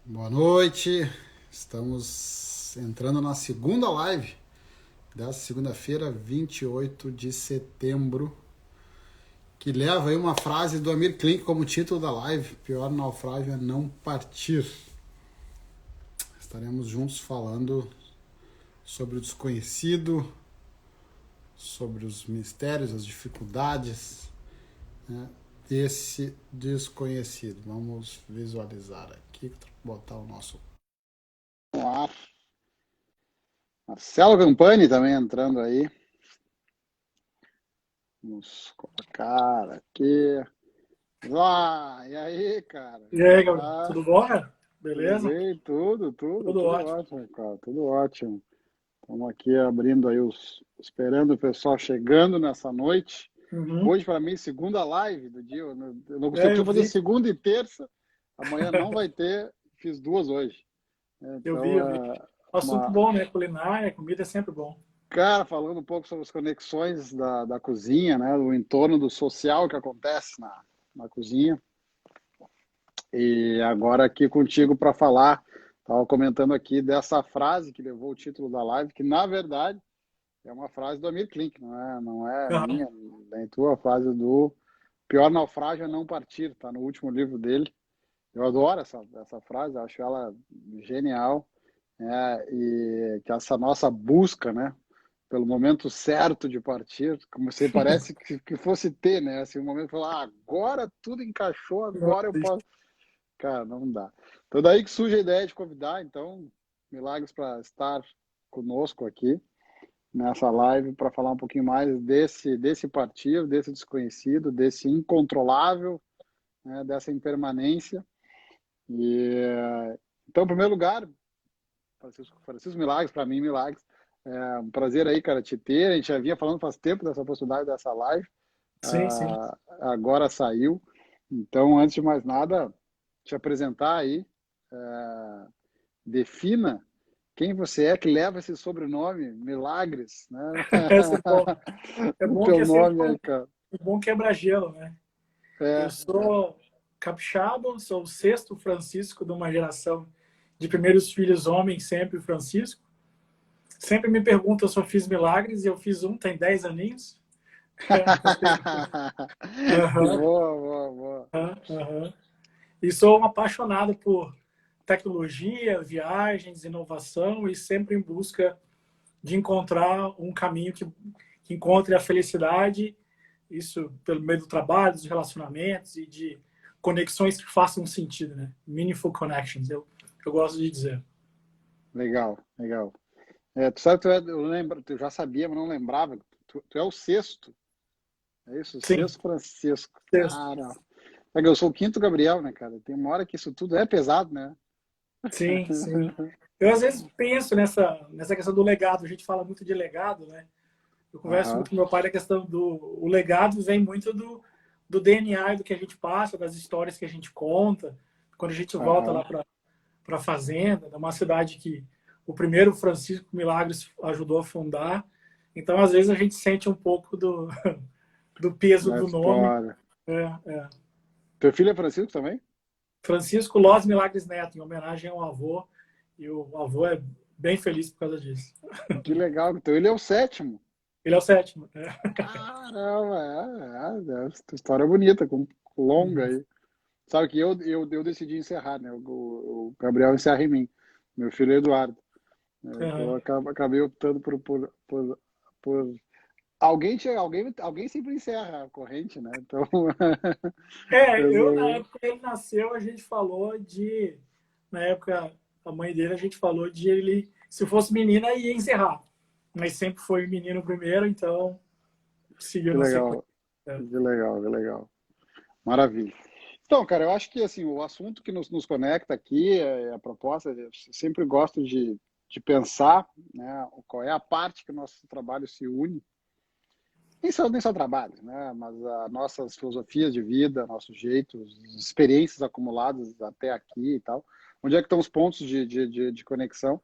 Boa noite, estamos entrando na segunda live dessa segunda-feira, 28 de setembro, que leva aí uma frase do Amir Klink como título da live: pior naufrágio é não partir. Estaremos juntos falando sobre o desconhecido, sobre os mistérios, as dificuldades, né, desse desconhecido. Vamos visualizar aqui, botar o nosso ar. Marcelo Campani também entrando aí. Vamos colocar aqui. E aí, cara? E aí, Gabriel? Tá? Tudo bom, cara? Tudo Beleza? bem? Tudo Tudo ótimo. ótimo, cara. Tudo ótimo. Estamos aqui abrindo aí esperando o pessoal chegando nessa noite. Uhum. Hoje, para mim, segunda live do dia. Eu não É, costumo eu fazer vi, segunda e terça. Amanhã não vai ter. Fiz duas hoje. eu Então, vi, eu vi. Assunto uma, bom, né? Culinária, comida é sempre bom. cara, falando um pouco sobre as conexões da cozinha, né? O entorno do social que acontece na cozinha. E agora aqui contigo para falar, estava comentando aqui dessa frase que levou o título da live, que na verdade é uma frase do Amir Klink, não é Aham. minha, nem tua, a frase do pior naufrágio é não partir, tá no último livro dele. Eu adoro essa frase, acho ela genial, e que essa nossa busca, né, pelo momento certo de partir, como se parece que fosse ter, né, assim, um momento de falar, agora tudo encaixou, agora eu posso. Cara, não dá. Então daí que surge a ideia de convidar, então, Milagres para estar conosco aqui nessa live para falar um pouquinho mais desse partido, desse desconhecido, desse incontrolável, né, dessa impermanência. E então, em primeiro lugar, Francisco Milagres, para mim, Milagres, é um prazer aí, cara, te ter. A gente já vinha falando faz tempo dessa possibilidade dessa live, Sim, sim. agora saiu. Então, antes de mais nada, te apresentar aí, defina quem você é que leva esse sobrenome, Milagres, né? Essa é bom. É O bom que teu é sempre nome aí, cara. um bom quebra-gelo, né? Eu É. sou capixaba, sou o sexto Francisco de uma geração de primeiros filhos homens, sempre Francisco. Sempre me perguntam se eu fiz milagres, e eu fiz um, tem 10 aninhos. Aham, Boa, boa, boa. aham. E sou um apaixonado por tecnologia, viagens, inovação e sempre em busca de encontrar um caminho que encontre a felicidade, isso pelo meio do trabalho, dos relacionamentos e de conexões que façam sentido, né? Meaningful connections, eu gosto de dizer. Legal, legal. Tu sabe, eu lembro, tu já sabia, mas não lembrava. Tu é o sexto, é isso? O Sim, sexto Francisco. texto. Cara, eu sou o quinto Gabriel, né, cara? Tem uma hora que isso tudo é pesado, né? Sim, sim. Eu às vezes penso nessa questão do legado, a gente fala muito de legado, né? Eu converso Aham, muito com meu pai da questão do o legado vem muito do DNA, do que a gente passa, das histórias que a gente conta. Quando a gente volta lá aham. para a fazenda, é uma cidade que o primeiro Francisco Milagres ajudou a fundar. Então, às vezes, a gente sente um pouco do peso Da do nome. história. É, é. Teu filho é Francisco também? Francisco Lós Milagres Neto, em homenagem ao avô. E o avô é bem feliz por causa disso. Que legal. Então ele é o sétimo. Ele é o sétimo. É. Caramba, essa história é bonita, longa Uhum. aí. Sabe que eu decidi encerrar, né? O Gabriel encerra em mim, meu filho é Eduardo. Então eu Uhum. acabei optando por... Alguém sempre encerra a corrente, né? Então, Na eu época que ele nasceu, a gente falou de. Na época, a mãe dele, a gente falou de ele, se fosse menina, ia encerrar. Mas sempre foi menino primeiro, então seguiu que na sequência. legal, que legal, que legal. Maravilha. Então, cara, eu acho que assim, o assunto que nos conecta aqui, a proposta, eu sempre gosto de pensar, né, qual é a parte que o nosso trabalho se une. Nem só trabalho, né, mas as nossas filosofias de vida, nossos jeitos, experiências acumuladas até aqui e tal. Onde é que estão os pontos de conexão?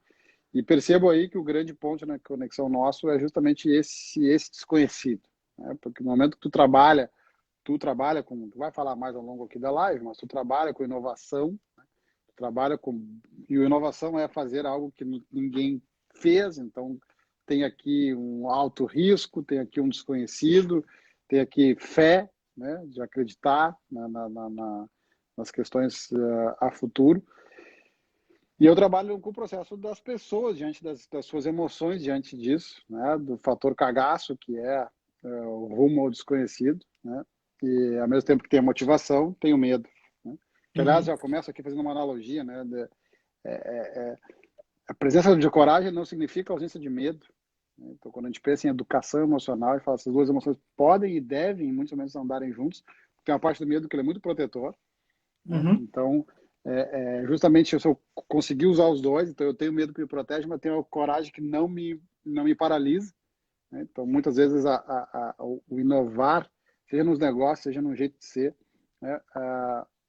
E percebo aí que o grande ponto na conexão nosso é justamente esse desconhecido, né? Porque no momento que tu trabalha com, tu vai falar mais ao longo aqui da live, mas tu trabalha com inovação, trabalha com... E a inovação é fazer algo que ninguém fez, então tem aqui um alto risco, tem aqui um desconhecido, tem aqui fé, né, de acreditar nas questões a futuro. E eu trabalho com o processo das pessoas diante das suas emoções diante disso, né, do fator cagaço, que é o rumo ao desconhecido, né, e ao mesmo tempo que tem a motivação, tem o medo. Né? Que, aliás, já começo aqui fazendo uma analogia, né, a presença de coragem não significa ausência de medo. Né? Então, quando a gente pensa em educação emocional e fala que essas duas emoções podem e devem, em muitos momentos, andarem juntos, tem uma parte do medo que ele é muito protetor. Né? Então, justamente se eu conseguir usar os dois, então eu tenho medo que me protege, mas tenho a coragem que não me paralisa. Né? Então, muitas vezes, o inovar, seja nos negócios, seja no jeito de ser, né?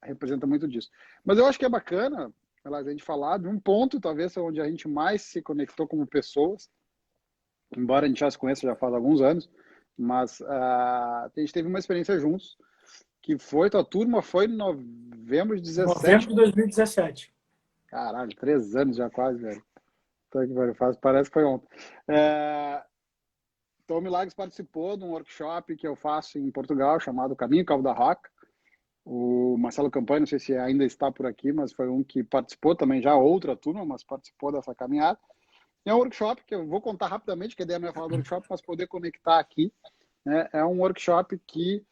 Representa muito disso. Mas eu acho que é bacana a gente falar de um ponto, talvez, onde a gente mais se conectou como pessoas, embora a gente já se conheça já faz alguns anos, mas a gente teve uma experiência juntos, que foi, tua turma foi em novembro de 17. Novembro de 2017. Caralho, 3 anos já quase, velho. Parece que foi ontem. Então, o Milagres participou de um workshop que eu faço em Portugal, chamado Caminho Cabo da Roca. O Marcelo Campanha, não sei se ainda está por aqui, mas foi um que participou também, já outra turma, mas participou dessa caminhada. É um workshop que eu vou contar rapidamente, que a ideia não é falar do workshop, mas poder conectar aqui. Né? É um workshop que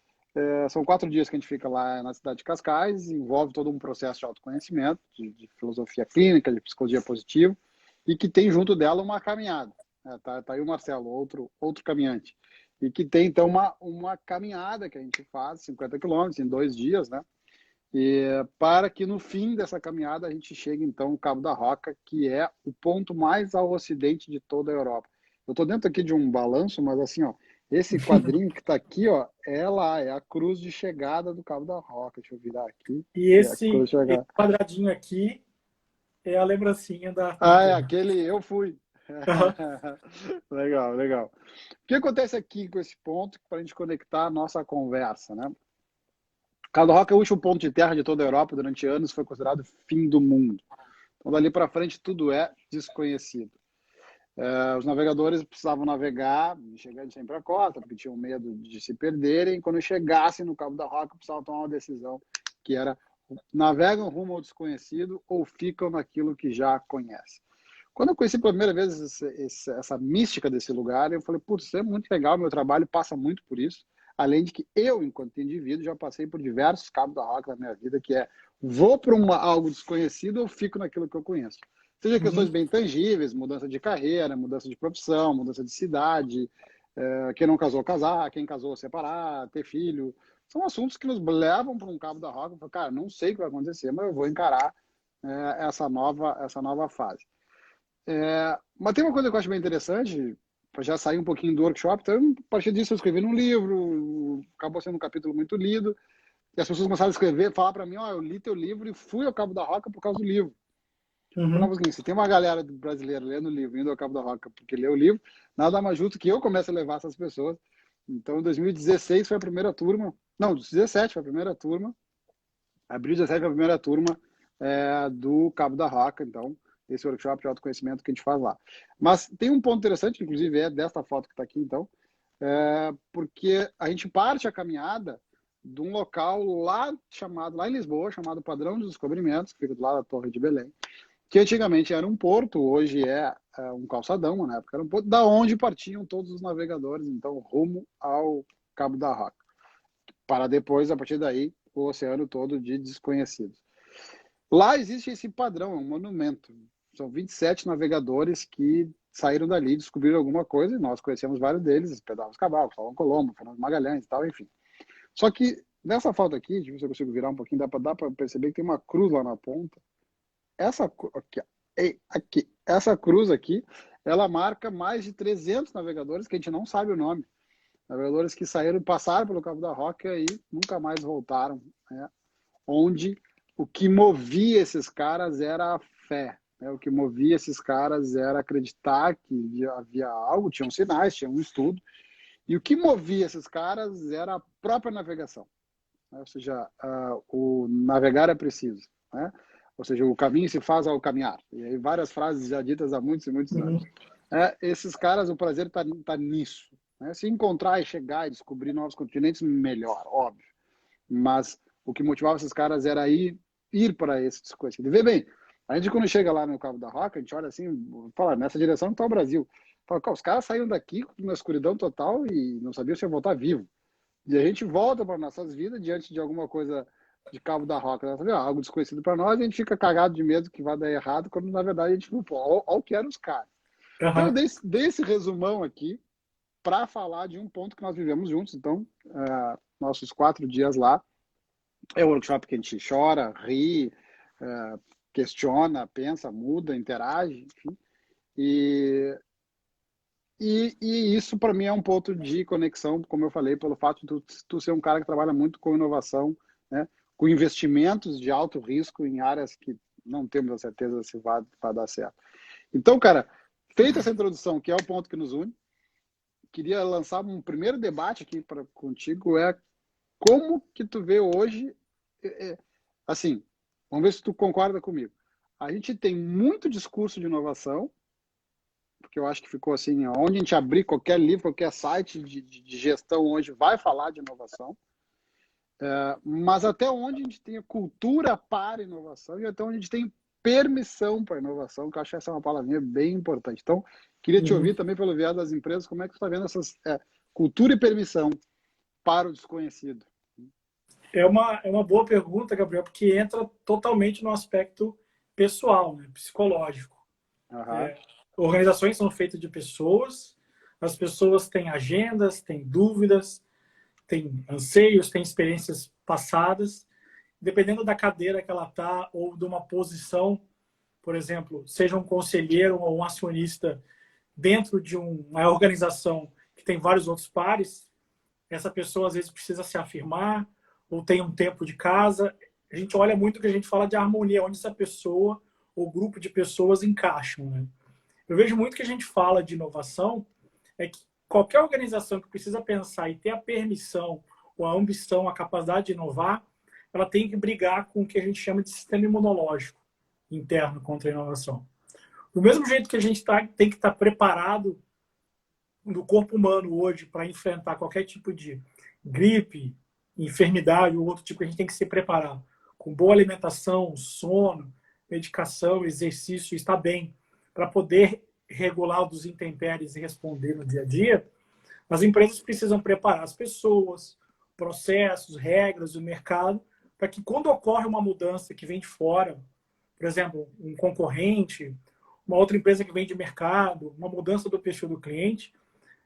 são 4 dias que a gente fica lá na cidade de Cascais, envolve todo um processo de autoconhecimento, de filosofia clínica, de psicologia positiva, e que tem junto dela uma caminhada. Tá aí o Marcelo, outro caminhante. E que tem, então, uma caminhada que a gente faz, 50 quilômetros, em 2 dias, né? E para que no fim dessa caminhada a gente chegue, então, no Cabo da Roca, que é o ponto mais ao ocidente de toda a Europa. Eu estou dentro aqui de um balanço, mas assim, ó, esse quadrinho que está aqui, ó, é a cruz de chegada do Cabo da Roca. Deixa eu virar aqui. E esse quadradinho aqui é a lembrancinha da é aquele eu fui. Legal, legal. O que acontece aqui com esse ponto para a gente conectar a nossa conversa, né? Cabo da Roca é o último ponto de terra de toda a Europa, durante anos foi considerado fim do mundo. Então, dali para frente, tudo é desconhecido. Os navegadores precisavam navegar, chegando sempre à costa, porque tinham medo de se perderem. Quando chegassem no Cabo da Roca, precisavam tomar uma decisão, que era navegam rumo ao desconhecido ou ficam naquilo que já conhecem. Quando eu conheci pela primeira vez essa mística desse lugar, eu falei, putz, isso é muito legal, meu trabalho passa muito por isso. Além de que eu, enquanto indivíduo, já passei por diversos cabos da roca na minha vida, que é, vou para algo desconhecido ou fico naquilo que eu conheço. Seja questões bem tangíveis, mudança de carreira, mudança de profissão, mudança de cidade, quem não casou, casar, quem casou, separar, ter filho. São assuntos que nos levam para um cabo da roca. Eu falo, cara, não sei o que vai acontecer, mas eu vou encarar essa nova fase. Mas tem uma coisa que eu acho bem interessante, para já sair um pouquinho do workshop. Então, a partir disso, eu escrevi num livro, acabou sendo um capítulo muito lido, e as pessoas começaram a escrever, falar para mim, eu li teu livro e fui ao Cabo da Roca por causa do livro. Se tem uma galera brasileira lendo o livro, indo ao Cabo da Roca porque leu o livro, nada mais justo que eu comece a levar essas pessoas. Então, em 2016 foi a primeira turma, não, 2017 foi a primeira turma, abril de 2017 foi a primeira turma do Cabo da Roca, então, esse workshop de autoconhecimento que a gente faz lá. Mas tem um ponto interessante, inclusive é desta foto que está aqui, então, porque a gente parte a caminhada de um local lá em Lisboa, chamado Padrão dos Descobrimentos, que fica do lado da Torre de Belém, que antigamente era um porto, hoje é um calçadão, na época era um porto, da onde partiam todos os navegadores, então, rumo ao Cabo da Roca, para depois, a partir daí, o oceano todo de desconhecidos. Lá existe esse padrão, é um monumento. São 27 navegadores que saíram dali, descobriram alguma coisa, e nós conhecemos vários deles, Pedro Cabral, Salvador Colombo, Fernando Magalhães e tal, enfim. Só que nessa foto aqui, deixa eu ver se eu consigo virar um pouquinho, dá para perceber que tem uma cruz lá na ponta. Essa cruz aqui, ela marca mais de 300 navegadores que a gente não sabe o nome. Navegadores que saíram e passaram pelo Cabo da Roca e nunca mais voltaram. Né? Onde o que movia esses caras era a fé. Né? O que movia esses caras era acreditar que havia algo, tinham sinais, tinha um estudo. E o que movia esses caras era a própria navegação. Né? Ou seja, o navegar é preciso. Né? Ou seja, o caminho se faz ao caminhar. E aí várias frases já ditas há muitos e muitos anos. Esses caras, o prazer tá nisso. Né? Se encontrar e chegar e descobrir novos continentes, melhor, óbvio. Mas o que motivava esses caras era ir para esse desconhecido. Vê bem, a gente quando chega lá no Cabo da Roca, a gente olha assim, fala, nessa direção está o Brasil. Fala, os caras saíram daqui na escuridão total e não sabiam se ia voltar vivo. E a gente volta para nossas vidas diante de alguma coisa de Cabo da Roca, né? Algo desconhecido para nós, e a gente fica cagado de medo que vai dar errado, quando na verdade a gente não pô, olha o que eram os caras. Então eu dei esse resumão aqui para falar de um ponto que nós vivemos juntos. Então, nossos 4 dias lá é um workshop que a gente chora, ri, questiona, pensa, muda, interage, enfim. E isso, para mim, é um ponto de conexão, como eu falei, pelo fato de tu ser um cara que trabalha muito com inovação, né? Com investimentos de alto risco em áreas que não temos a certeza se vai dar certo. Então, cara, feita essa introdução, que é o ponto que nos une, queria lançar um primeiro debate aqui contigo, como que tu vê hoje, assim, vamos ver se tu concorda comigo. A gente tem muito discurso de inovação, porque eu acho que ficou assim, onde a gente abrir qualquer livro, qualquer site de gestão hoje vai falar de inovação, mas até onde a gente tem a cultura para inovação e até onde a gente tem permissão para inovação, que eu acho que essa é uma palavrinha bem importante. Então, queria te ouvir também pelo viés das empresas, como é que você está vendo essas cultura e permissão para o desconhecido? É uma boa pergunta, Gabriel, porque entra totalmente no aspecto pessoal, né, psicológico. Organizações são feitas de pessoas, as pessoas têm agendas, têm dúvidas, têm anseios, têm experiências passadas. Dependendo da cadeira que ela está ou de uma posição, por exemplo, seja um conselheiro ou um acionista dentro de uma organização que tem vários outros pares, essa pessoa às vezes precisa se afirmar ou tem um tempo de casa. A gente olha muito que a gente fala de harmonia, onde essa pessoa ou grupo de pessoas encaixam, né? Eu vejo muito que a gente fala de inovação, é que qualquer organização que precisa pensar e ter a permissão ou a ambição, a capacidade de inovar, ela tem que brigar com o que a gente chama de sistema imunológico interno contra a inovação. Do mesmo jeito que a gente tem que estar preparado no corpo humano hoje para enfrentar qualquer tipo de gripe, enfermidade ou outro tipo, a gente tem que se preparar com boa alimentação, sono, medicação, exercício, estar bem, para poder regular os intempéries e responder no dia a dia. As empresas precisam preparar as pessoas, processos, regras do mercado, para que quando ocorre uma mudança que vem de fora, por exemplo, um concorrente, uma outra empresa que vem de mercado, uma mudança do perfil do cliente,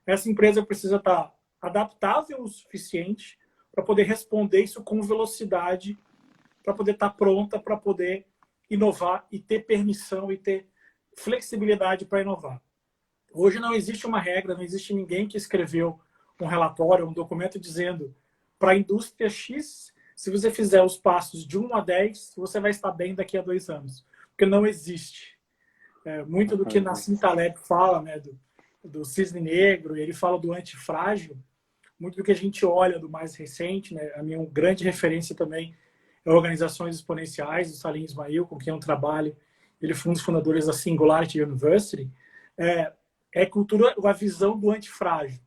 essa empresa precisa estar adaptável o suficiente para poder responder isso com velocidade, para poder estar pronta para poder inovar e ter permissão e ter flexibilidade para inovar. Hoje não existe uma regra, não existe ninguém que escreveu um relatório, um documento dizendo para a indústria X, se você fizer os passos de 1 a 10, você vai estar bem daqui a 2 anos. Porque não existe. Muito do que Nassim Taleb fala, né, do cisne negro, ele fala do antifrágil, muito do que a gente olha do mais recente, né, a minha grande referência também é Organizações Exponenciais, do Salim Ismail, com quem eu trabalho. Ele foi um dos fundadores da Singularity University. Cultura, a visão do antifrágil.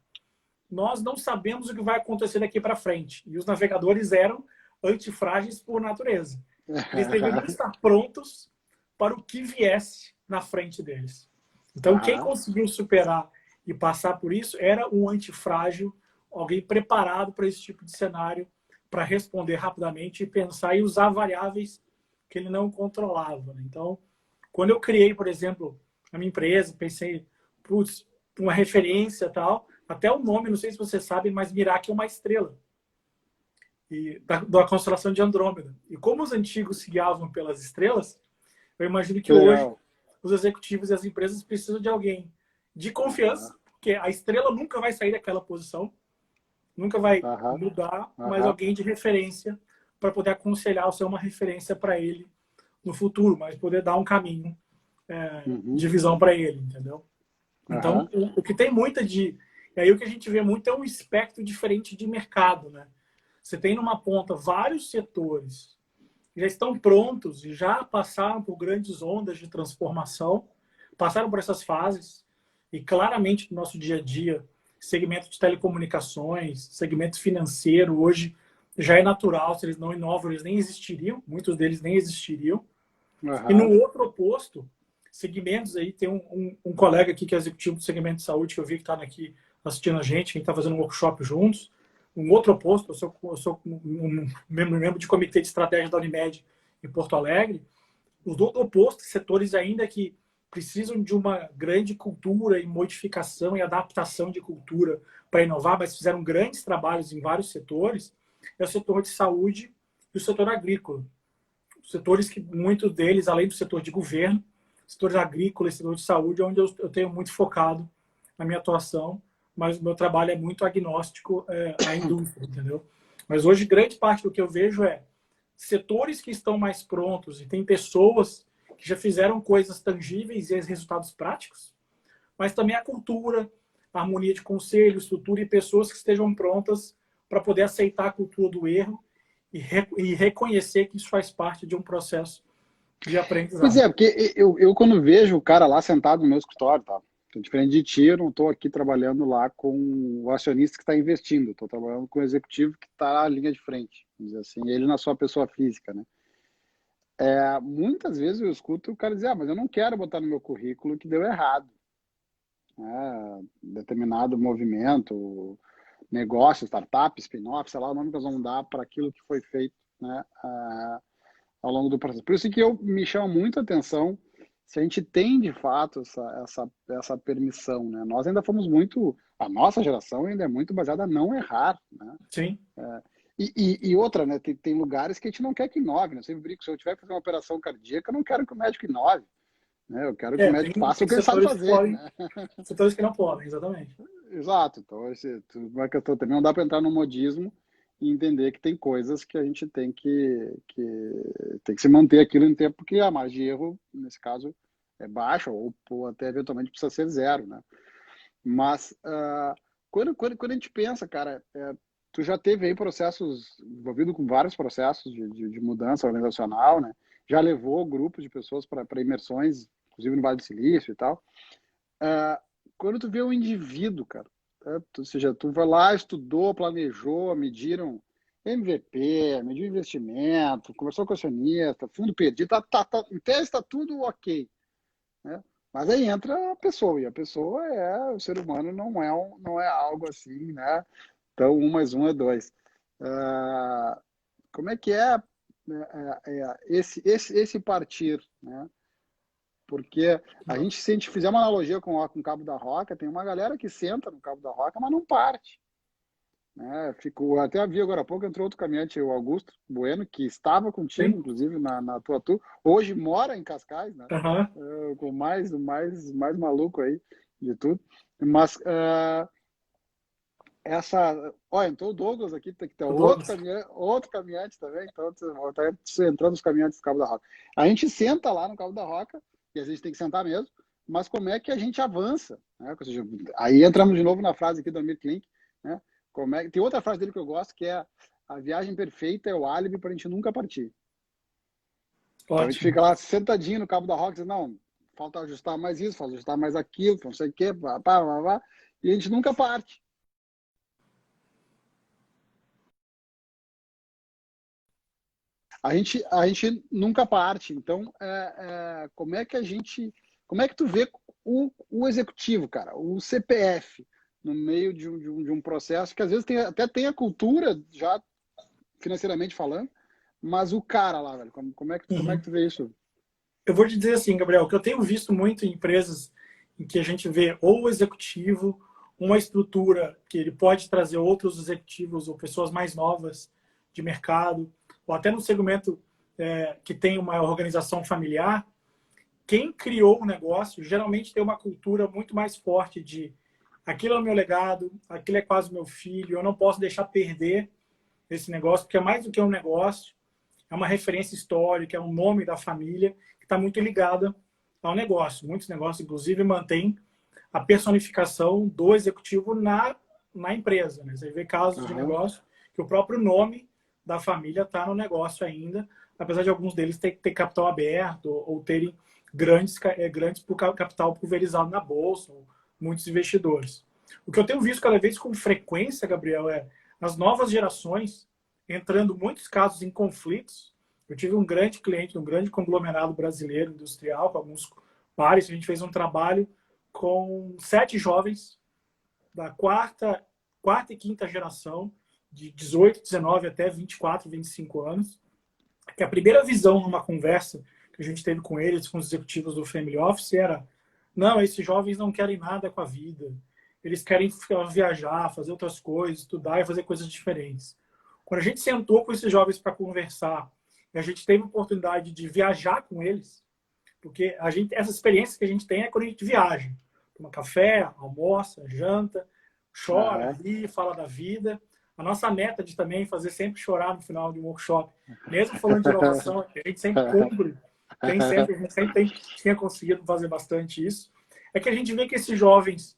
Nós não sabemos o que vai acontecer daqui para frente. E os navegadores eram antifrágeis por natureza. Eles deveriam estar prontos para o que viesse na frente deles. Então, quem conseguiu superar e passar por isso era um antifrágil, alguém preparado para esse tipo de cenário, para responder rapidamente e pensar e usar variáveis que ele não controlava. Então, quando eu criei, por exemplo, a minha empresa, pensei, putz, uma referência e tal, até o nome, não sei se vocês sabem, mas Mirac é uma estrela da constelação de Andrômeda. E como os antigos se guiavam pelas estrelas, eu imagino que hoje os executivos e as empresas precisam de alguém de confiança, porque a estrela nunca vai sair daquela posição, nunca vai mudar, mas alguém de referência para poder aconselhar ou ser uma referência para ele no futuro, mas poder dar um caminho de visão para ele, entendeu? Então, o que tem muita de... E aí o que a gente vê muito é um espectro diferente de mercado, né? Você tem numa ponta vários setores já estão prontos e já passaram por grandes ondas de transformação, passaram por essas fases e claramente no nosso dia a dia, segmento de telecomunicações, segmento financeiro, hoje já é natural, se eles não inovam, eles nem existiriam, muitos deles nem existiriam. E no outro oposto, segmentos aí, tem um colega aqui que é executivo do segmento de saúde, que eu vi que está aqui assistindo a gente, que a gente está fazendo um workshop juntos. Um outro oposto, eu sou um membro de comitê de estratégia da Unimed em Porto Alegre. Os do oposto, setores ainda que precisam de uma grande cultura e modificação e adaptação de cultura para inovar, mas fizeram grandes trabalhos em vários setores, é o setor de saúde e o setor agrícola. Setores que muitos deles, além do setor de governo, setores agrícolas e setor de saúde, é onde eu tenho muito focado na minha atuação, mas o meu trabalho é muito agnóstico à indústria, entendeu? Mas hoje, grande parte do que eu vejo é setores que estão mais prontos e tem pessoas que já fizeram coisas tangíveis e resultados práticos, mas também a cultura, a harmonia de conselho, estrutura e pessoas que estejam prontas para poder aceitar a cultura do erro e reconhecer que isso faz parte de um processo de aprendizado. Pois é, porque eu quando vejo o cara lá sentado no meu escritório, tá? Diferente de ti, eu não estou aqui trabalhando lá com o acionista que está investindo, estou trabalhando com o executivo que está na linha de frente, vamos dizer assim, ele na sua pessoa física, né? Muitas vezes eu escuto o cara dizer, mas eu não quero botar no meu currículo que deu errado. Determinado movimento, negócio, startup, spin-off, sei lá o nome que nós vamos dar para aquilo que foi feito, né, ao longo do processo. Por isso que me chama muito a atenção se a gente tem, de fato, essa permissão, né? Nós ainda fomos muito... A nossa geração ainda é muito baseada a não errar, né? Sim. E outra, né? Tem lugares que a gente não quer que inove, né? Eu sempre brinco, se eu tiver que fazer uma operação cardíaca, eu não quero que o médico inove, né? Eu quero que o médico faça o que ele sabe fazer, né? Setores que não podem, exatamente. Exato. Então, uma questão também não dá para entrar no modismo e entender que tem coisas que a gente tem que se manter aquilo em tempo, porque a margem de erro, nesse caso, é baixa ou até eventualmente precisa ser zero, né? Mas quando a gente pensa, cara, tu já teve aí processos, envolvido com vários processos de mudança organizacional, né? Já levou grupos de pessoas para imersões, inclusive no Vale do Silício e tal. Quando tu vê um indivíduo, cara, ou seja, tu vai lá, estudou, planejou, mediram MVP, mediu investimento, conversou com o acionista, fundo perdido, em tese está tudo ok, né? Mas aí entra a pessoa, e a pessoa o ser humano não é algo assim, né? Então, 1 mais 1 é 2. Como é que esse partir, né? Porque se a gente fizer uma analogia com o Cabo da Roca, tem uma galera que senta no Cabo da Roca, mas não parte, né? Até vi agora há pouco, entrou outro caminhante, o Augusto Bueno, que estava contigo, sim, inclusive na tua tour, hoje mora em Cascais, né? Com o mais maluco aí de tudo. Mas entrou o Douglas aqui, que tem outro caminhante também, então tá entrando os caminhantes do Cabo da Roca. A gente senta lá no Cabo da Roca, e às vezes tem que sentar mesmo, mas como é que a gente avança, né? Ou seja, aí entramos de novo na frase aqui do Amir Klink, né? Tem outra frase dele que eu gosto, que é: a viagem perfeita é o álibi para a gente nunca partir. Então, a gente fica lá sentadinho no Cabo da Roca, diz, não, falta ajustar mais isso, falta ajustar mais aquilo, não sei o quê, e a gente nunca parte. A gente nunca parte. Então, como é que tu vê o executivo, cara, o CPF, no meio de um processo que às vezes até tem a cultura, já financeiramente falando, mas o cara lá, velho, como é que tu vê isso? Eu vou te dizer assim, Gabriel, que eu tenho visto muito em empresas em que a gente vê ou o executivo, uma estrutura que ele pode trazer outros executivos ou pessoas mais novas de mercado, ou até no segmento que tem uma organização familiar. Quem criou o negócio geralmente tem uma cultura muito mais forte de aquilo é o meu legado, aquilo é quase meu filho, eu não posso deixar perder esse negócio, porque é mais do que um negócio, é uma referência histórica, é um nome da família que está muito ligada ao negócio. Muitos negócios, inclusive, mantêm a personificação do executivo na empresa, né? Você vê casos de negócio que o próprio nome da família está no negócio ainda, apesar de alguns deles ter capital aberto ou terem grandes capital pulverizado na bolsa, ou muitos investidores. O que eu tenho visto cada vez com frequência, Gabriel, é as novas gerações entrando, em muitos casos, em conflitos. Eu tive um grande cliente, um grande conglomerado brasileiro industrial, com alguns pares, a gente fez um trabalho com 7 jovens da quarta e quinta geração, de 18, 19 até 24, 25 anos, que a primeira visão numa conversa que a gente teve com eles, com os executivos do Family Office, era: não, esses jovens não querem nada com a vida, eles querem viajar, fazer outras coisas, estudar e fazer coisas diferentes. Quando a gente sentou com esses jovens para conversar, e a gente teve a oportunidade de viajar com eles, porque essa experiência que a gente tem é quando a gente viaja, toma café, almoça, janta, chora, ri, fala da vida. A nossa meta de também fazer sempre chorar no final de um workshop, mesmo falando de inovação, a gente sempre cumpre, a gente sempre tinha conseguido fazer bastante isso, é que a gente vê que esses jovens,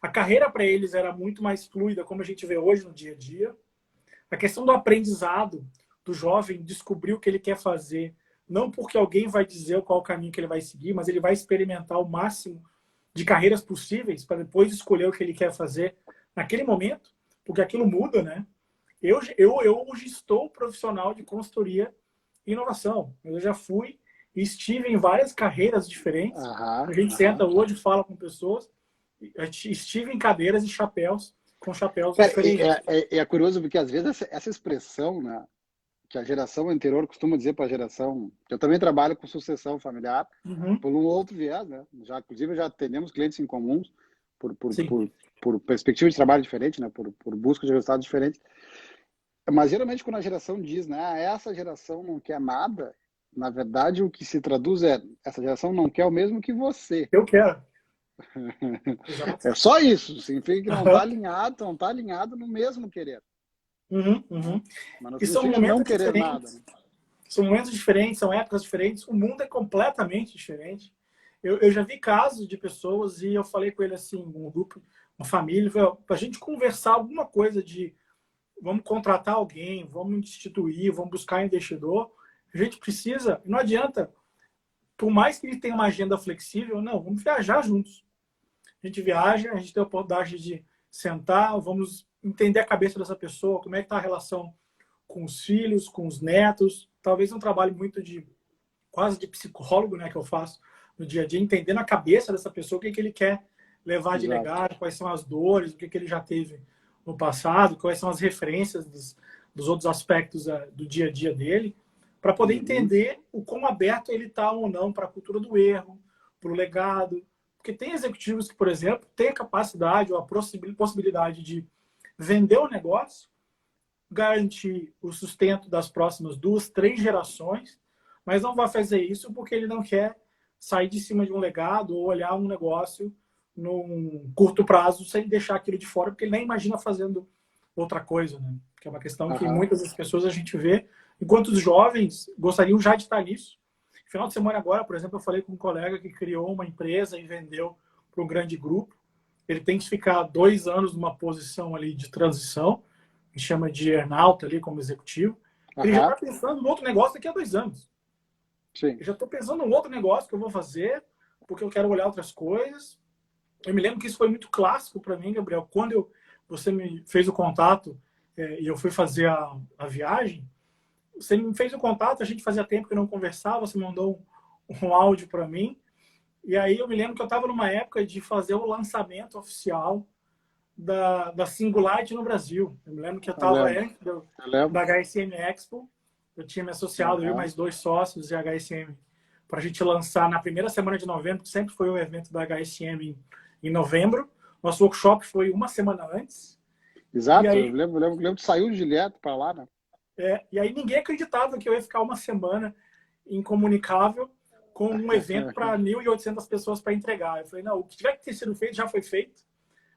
a carreira para eles era muito mais fluida, como a gente vê hoje no dia a dia. A questão do aprendizado, do jovem descobrir o que ele quer fazer, não porque alguém vai dizer qual o caminho que ele vai seguir, mas ele vai experimentar o máximo de carreiras possíveis para depois escolher o que ele quer fazer naquele momento, porque aquilo muda, né? Eu hoje estou profissional de consultoria e inovação. Eu já fui e estive em várias carreiras diferentes. A gente senta hoje, fala com pessoas. Estive em cadeiras e chapéus, com chapéus diferentes. É curioso porque, às vezes, essa expressão, né, que a geração anterior costuma dizer para a geração... Eu também trabalho com sucessão familiar, por um outro viés, né? Inclusive, já atendemos clientes em comuns por perspectiva de trabalho diferente, né? Por busca de resultados diferentes. Mas, geralmente, quando a geração diz, né, essa geração não quer nada, na verdade, o que se traduz é: essa geração não quer o mesmo que você. Eu quero. É só isso. Significa que não tá alinhado no mesmo querer. Mas não e são momentos não querer diferentes. Nada, né? São momentos diferentes, são épocas diferentes. O mundo é completamente diferente. Eu já vi casos de pessoas e eu falei com ele assim, um grupo, uma família, para a gente conversar alguma coisa de vamos contratar alguém, vamos instituir, vamos buscar investidor. A gente precisa, não adianta, por mais que ele tenha uma agenda flexível, não, vamos viajar juntos. A gente viaja, a gente tem a oportunidade de sentar, vamos entender a cabeça dessa pessoa, como é que está a relação com os filhos, com os netos. Talvez um trabalho muito quase de psicólogo, né, que eu faço no dia a dia, entendendo a cabeça dessa pessoa, o que ele quer levar de legado, quais são as dores, o que ele já teve no passado, quais são as referências dos outros aspectos do dia a dia dele, para poder entender o quão aberto ele está ou não para a cultura do erro, para o legado. Porque tem executivos que, por exemplo, têm a capacidade ou a possibilidade de vender o negócio, garantir o sustento das próximas 2, 3 gerações, mas não vai fazer isso porque ele não quer sair de cima de um legado ou olhar um negócio num curto prazo sem deixar aquilo de fora, porque ele nem imagina fazendo outra coisa, né? Que é uma questão que muitas das pessoas a gente vê, enquanto os jovens gostariam já de estar nisso. Final de semana agora, por exemplo, eu falei com um colega que criou uma empresa e vendeu para um grande grupo. Ele tem que ficar 2 anos numa posição ali de transição, que chama de earnout ali como executivo. Ele já está pensando em outro negócio daqui a 2 anos. Sim. Eu já estou pensando em outro negócio que eu vou fazer, porque eu quero olhar outras coisas. Eu me lembro que isso foi muito clássico para mim, Gabriel. Quando você me fez o contato e eu fui fazer a viagem, você me fez o contato, a gente fazia tempo que não conversava, você mandou um áudio para mim. E aí eu me lembro que eu estava numa época de fazer o lançamento oficial da Singularity no Brasil. Eu me lembro que eu estava da HSM Expo. Eu tinha me associado, eu e mais 2 sócios e a HSM, para a gente lançar na primeira semana de novembro, que sempre foi o evento da HSM em novembro. Nosso workshop foi 1 semana antes. Exato, aí, eu lembro que saiu direto para lá, né? E aí ninguém acreditava que eu ia ficar 1 semana incomunicável com um evento para 1.800 pessoas para entregar. Eu falei, não, o que tiver que ter sido feito já foi feito,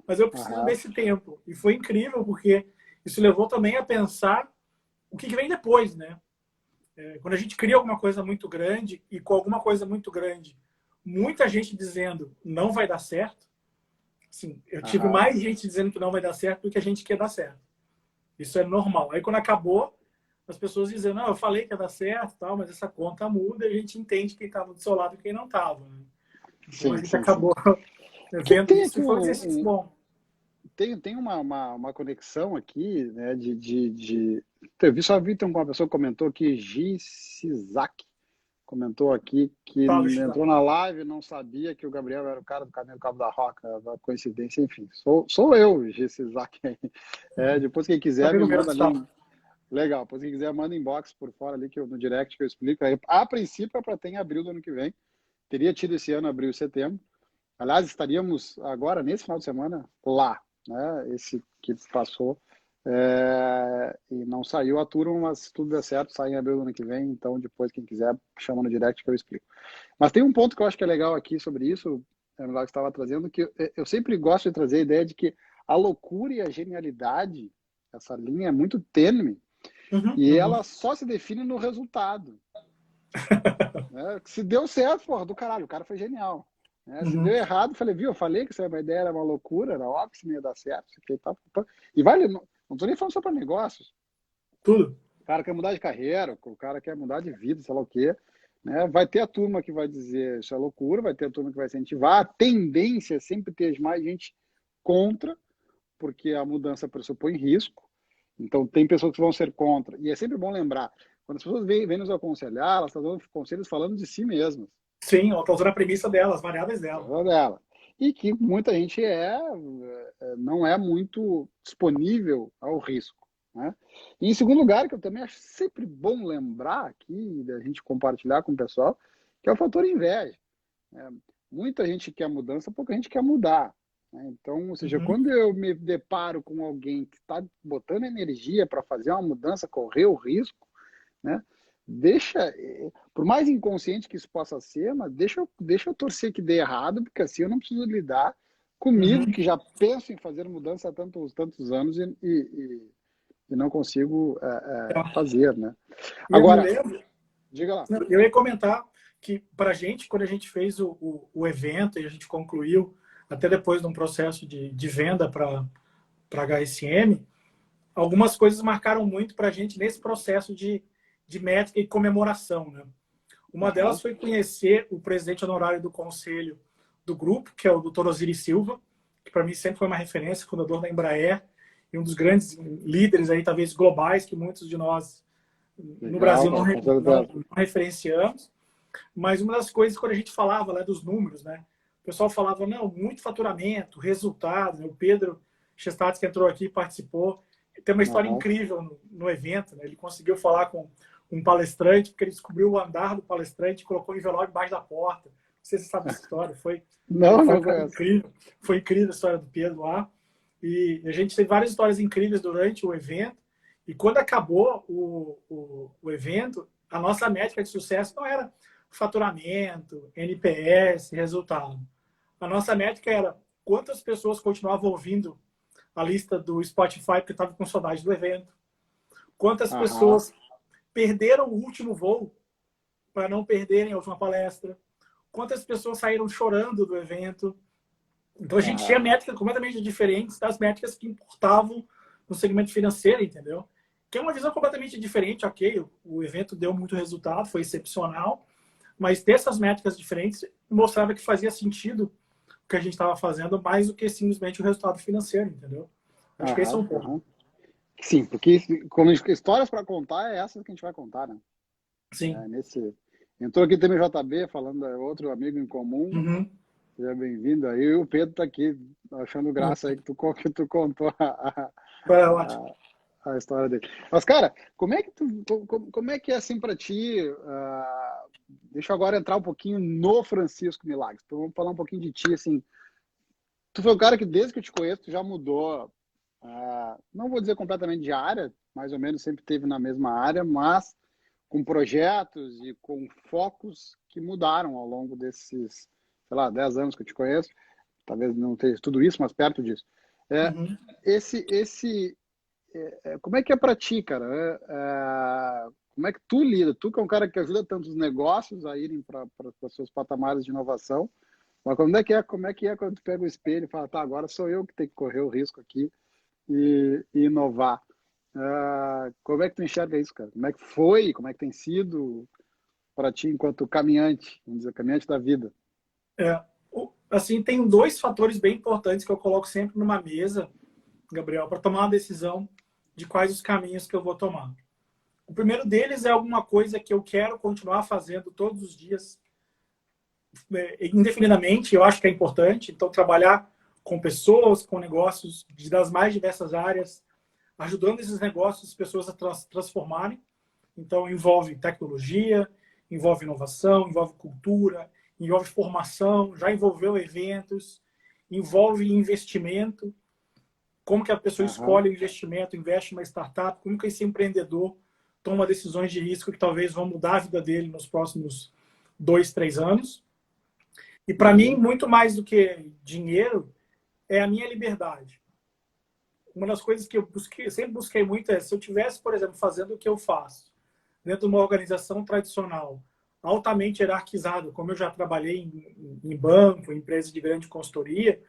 mas eu preciso desse tempo. E foi incrível, porque isso levou também a pensar o que vem depois, né? Quando a gente cria alguma coisa muito grande e com alguma coisa muito grande, muita gente dizendo não vai dar certo. Assim, eu tive mais gente dizendo que não vai dar certo do que a gente quer dar certo. Isso é normal. Aí quando acabou, as pessoas dizendo, não, eu falei que ia dar certo, tal, mas essa conta muda e a gente entende quem estava do seu lado e quem não estava. Né? Então a Sim, gente sim, sim. acabou vendo Tem isso aqui e foi um exercício bom. tem uma conexão aqui, né, eu vi só vi, tem uma pessoa que comentou aqui, Gi Sizak, comentou aqui que Fala, Chico. entrou na live e não sabia que o Gabriel era o cara do Caminho do Cabo da Roca, uma coincidência, enfim. Sou eu, Gi Sizak. Depois quem quiser me Amigo meu, manda ali. Gustavo. Legal, depois quem quiser manda inbox por fora ali, no direct que eu explico. Aí, a princípio é para ter em abril do ano que vem. Teria tido esse ano, abril e setembro. Aliás, estaríamos agora, nesse final de semana, lá, né? Esse que passou. E não saiu a turma, mas se tudo der certo, sai em abril do ano que vem. Então, depois, quem quiser, chama no direct que eu explico. Mas tem um ponto que eu acho que é legal aqui sobre isso, que você estava trazendo, que eu sempre gosto de trazer a ideia de que a loucura e a genialidade, essa linha é muito tênue, e ela só se define no resultado. Né? Se deu certo, porra, do caralho, o cara foi genial. Se deu errado, eu falei que essa ideia era uma loucura, era óbvio que não ia dar certo. E vale, não tô nem falando só para negócios. Tudo. O cara quer mudar de carreira, o cara quer mudar de vida, sei lá o quê. Né? Vai ter a turma que vai dizer isso é loucura, vai ter a turma que vai incentivar. A tendência é sempre ter mais gente contra, porque a mudança pressupõe risco. Então, tem pessoas que vão ser contra. E é sempre bom lembrar, quando as pessoas vêm nos aconselhar, elas estão dando conselhos falando de si mesmas. Sim, ela está usando a premissa dela, as variáveis dela. Dela. E que muita gente não é muito disponível ao risco. Né? E em segundo lugar, que eu também acho sempre bom lembrar aqui, da gente compartilhar com o pessoal, que é o fator inveja. Muita gente quer mudança, pouca gente quer mudar. Né? Então, ou seja, quando eu me deparo com alguém que está botando energia para fazer uma mudança, correr o risco, né? Por mais inconsciente que isso possa ser, mas deixa eu torcer que dê errado, porque assim eu não preciso lidar comigo, que já penso em fazer mudança há tantos anos e não consigo fazer, né? Eu me Agora, lembro, diga lá. eu ia comentar que para a gente, quando a gente fez o evento e a gente concluiu, até depois de um processo de venda para HSM, algumas coisas marcaram muito para a gente nesse processo de métrica e comemoração. Né? Uma delas foi conhecer o presidente honorário do conselho do grupo, que é o Dr. Osiris Silva, que para mim sempre foi uma referência, fundador da Embraer e um dos grandes líderes aí, talvez globais, que muitos de nós no Brasil não referenciamos. Mas uma das coisas, quando a gente falava lá dos números, né? O pessoal falava, não, muito faturamento, resultados. Né? O Pedro Chestates, que entrou aqui, participou. Tem uma história incrível no evento. Né? Ele conseguiu falar com um palestrante, porque ele descobriu o andar do palestrante e colocou o envelope embaixo da porta. Não sei se você sabe essa história. Foi incrível. Foi incrível a história do Pedro lá. E a gente teve várias histórias incríveis durante o evento. E quando acabou o evento, a nossa métrica de sucesso não era faturamento, NPS, resultado. A nossa métrica era quantas pessoas continuavam ouvindo a lista do Spotify porque estavam com saudade do evento. Quantas pessoas perderam o último voo para não perderem a última palestra. Quantas pessoas saíram chorando do evento. Então a gente tinha métricas completamente diferentes das métricas que importavam no segmento financeiro, entendeu? Que é uma visão completamente diferente, ok, o evento deu muito resultado, foi excepcional, mas ter essas métricas diferentes mostrava que fazia sentido o que a gente estava fazendo mais do que simplesmente o resultado financeiro, entendeu? Acho que esse é um ponto. Sim, porque como histórias para contar é essas que a gente vai contar, né? Sim. Entrou aqui também o JB, falando, outro amigo em comum. Seja bem-vindo aí. E o Pedro está aqui, achando graça aí que tu contou a história dele. Mas, cara, como é que é assim para ti? Deixa eu agora entrar um pouquinho no Francisco Milagres. Então, vamos falar um pouquinho de ti, assim. Tu foi um cara que, desde que eu te conheço, tu já mudou, não vou dizer completamente de área, mais ou menos sempre teve na mesma área, mas com projetos e com focos que mudaram ao longo desses, sei lá, 10 anos que eu te conheço. Talvez não tenha tudo isso, mas perto disso. Como é que é para ti, cara? Como é que tu lida? Tu que é um cara que ajuda tantos negócios a irem para os seus patamares de inovação, mas como é que é quando tu pega o espelho e fala, tá, agora sou eu que tenho que correr o risco aqui e inovar? Como é que tu enxerga isso, cara? Como é que foi? Como é que tem sido para ti enquanto caminhante, vamos dizer, caminhante da vida? Assim, tem dois fatores bem importantes que eu coloco sempre numa mesa, Gabriel, para tomar uma decisão de quais os caminhos que eu vou tomar. O primeiro deles é alguma coisa que eu quero continuar fazendo todos os dias, indefinidamente, eu acho que é importante. Então, trabalhar com pessoas, com negócios das mais diversas áreas, ajudando esses negócios, as pessoas a transformarem. Então, envolve tecnologia, envolve inovação, envolve cultura, envolve formação, já envolveu eventos, envolve investimento. Como que a pessoa Aham. escolhe o investimento, investe em uma startup, como que esse empreendedor toma decisões de risco que talvez vão mudar a vida dele nos próximos 2, 3 anos. E para mim, Uhum. muito mais do que dinheiro, é a minha liberdade. Uma das coisas que eu sempre busquei muito é, se eu tivesse, por exemplo, fazendo o que eu faço, dentro de uma organização tradicional, altamente hierarquizada, como eu já trabalhei em banco, em empresa de grande consultoria,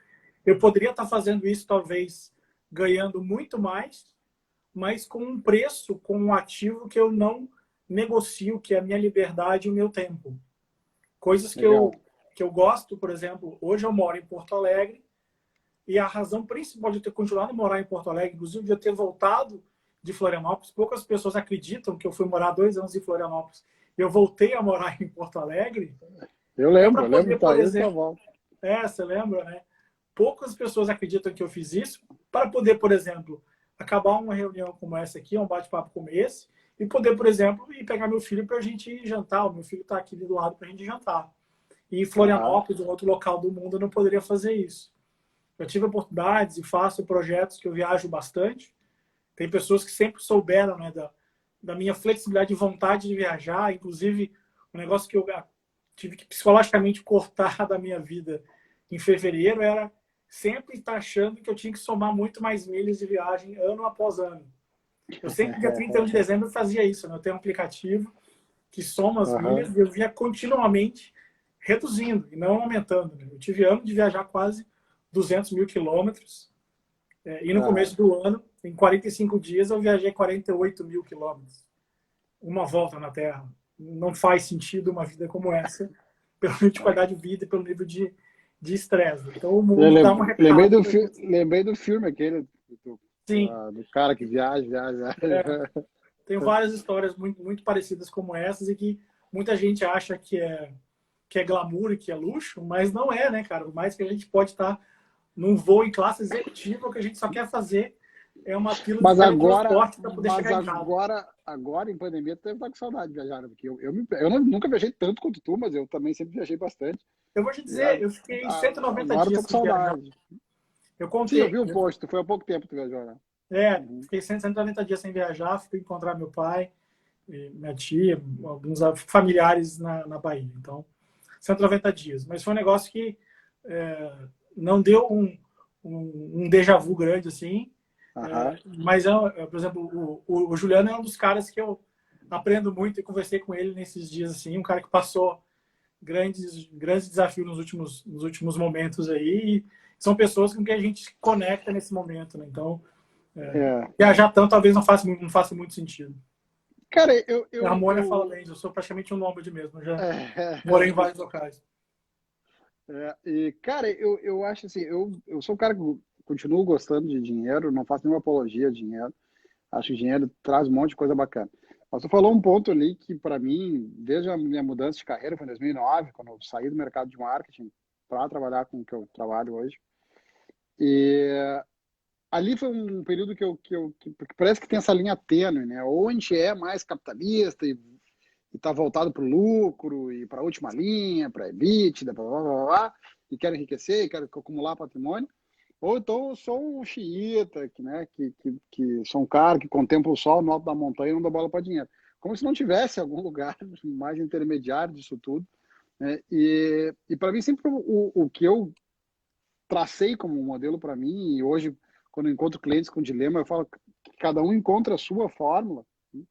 eu poderia estar fazendo isso talvez ganhando muito mais, mas com um preço, com um ativo que eu não negocio, que é a minha liberdade e o meu tempo. Coisas Legal. que eu gosto, por exemplo, hoje eu moro em Porto Alegre, e a razão principal de eu ter continuado a morar em Porto Alegre, inclusive de eu ter voltado de Florianópolis, poucas pessoas acreditam que eu fui morar 2 anos em Florianópolis e eu voltei a morar em Porto Alegre, é para Eu lembro, poder, tá por aí tua exemplo, volta. você lembra, né? Poucas pessoas acreditam que eu fiz isso para poder, por exemplo, acabar uma reunião como essa aqui, um bate-papo como esse, e poder, por exemplo, ir pegar meu filho para a gente ir jantar. O meu filho está aqui do lado para a gente jantar. E em Aham. Florianópolis, em outro local do mundo, eu não poderia fazer isso. Eu tive oportunidades e faço projetos que eu viajo bastante. Tem pessoas que sempre souberam, né, da minha flexibilidade e vontade de viajar. Inclusive, um negócio que eu tive que psicologicamente cortar da minha vida em fevereiro era sempre estar achando que eu tinha que somar muito mais milhas de viagem ano após ano. Eu sempre, dia 31 de dezembro, fazia isso. Né? Eu tenho um aplicativo que soma as Aham. milhas e eu via continuamente reduzindo e não aumentando. Né? Eu tive ano de viajar quase 200 mil quilômetros. E no Aham. começo do ano, em 45 dias, eu viajei 48 mil quilômetros. Uma volta na Terra. Não faz sentido uma vida como essa, pelo nível de qualidade de vida e pelo nível de estresse. Então, o Eu mundo dá um recado para gente. lembrei do filme aquele Sim, do cara que viaja. tem várias histórias muito, muito parecidas como essas e que muita gente acha que é glamour e que é luxo, mas não é, né, cara? Por mais que a gente pode estar num voo em classe executiva, o que a gente só quer fazer é uma pílula de teletransporte para poder chegar em casa. Agora em pandemia, tu deve estar com saudade de viajar, né? Porque eu nunca viajei tanto quanto tu, mas eu também sempre viajei bastante. Eu vou te E dizer, eu fiquei 190 agora eu tô dias com sem viajar. saudade. Eu Sim, eu contei, vi o post, tu foi há pouco tempo que tu viajou, né? Uhum. fiquei 190 dias sem viajar, fui encontrar meu pai, minha tia, alguns familiares na Bahia. Então, 190 dias. Mas foi um negócio que não deu um déjà vu grande assim. Aham. Mas, por exemplo, o Juliano é um dos caras que eu aprendo muito e conversei com ele nesses dias assim, um cara que passou grandes desafios nos últimos momentos aí. E são pessoas com quem a gente se conecta nesse momento, né? Então, É. viajar tanto talvez não faça muito sentido. Cara, A Harmônia fala bem, eu sou praticamente um nômade mesmo, eu já morei em é, vários locais. e, cara, eu acho assim, eu sou um cara que continuo gostando de dinheiro, não faço nenhuma apologia a dinheiro. Acho que dinheiro traz um monte de coisa bacana. Mas tu falou um ponto ali que, para mim, desde a minha mudança de carreira, foi em 2009, quando eu saí do mercado de marketing para trabalhar com o que eu trabalho hoje. E ali foi um período que parece que tem essa linha tênue, né? Ou a gente é mais capitalista e está voltado para o lucro e para a última linha, para a EBITDA, blá, blá, blá, blá, e quer enriquecer, quer acumular patrimônio. Ou então eu sou um xiita, que sou um cara que contempla o sol no alto da montanha e não dá bola para dinheiro. Como se não tivesse algum lugar mais intermediário disso tudo. Né? E para mim, sempre o que eu tracei como modelo para mim, e hoje, quando eu encontro clientes com dilema, eu falo que cada um encontra a sua fórmula. Né?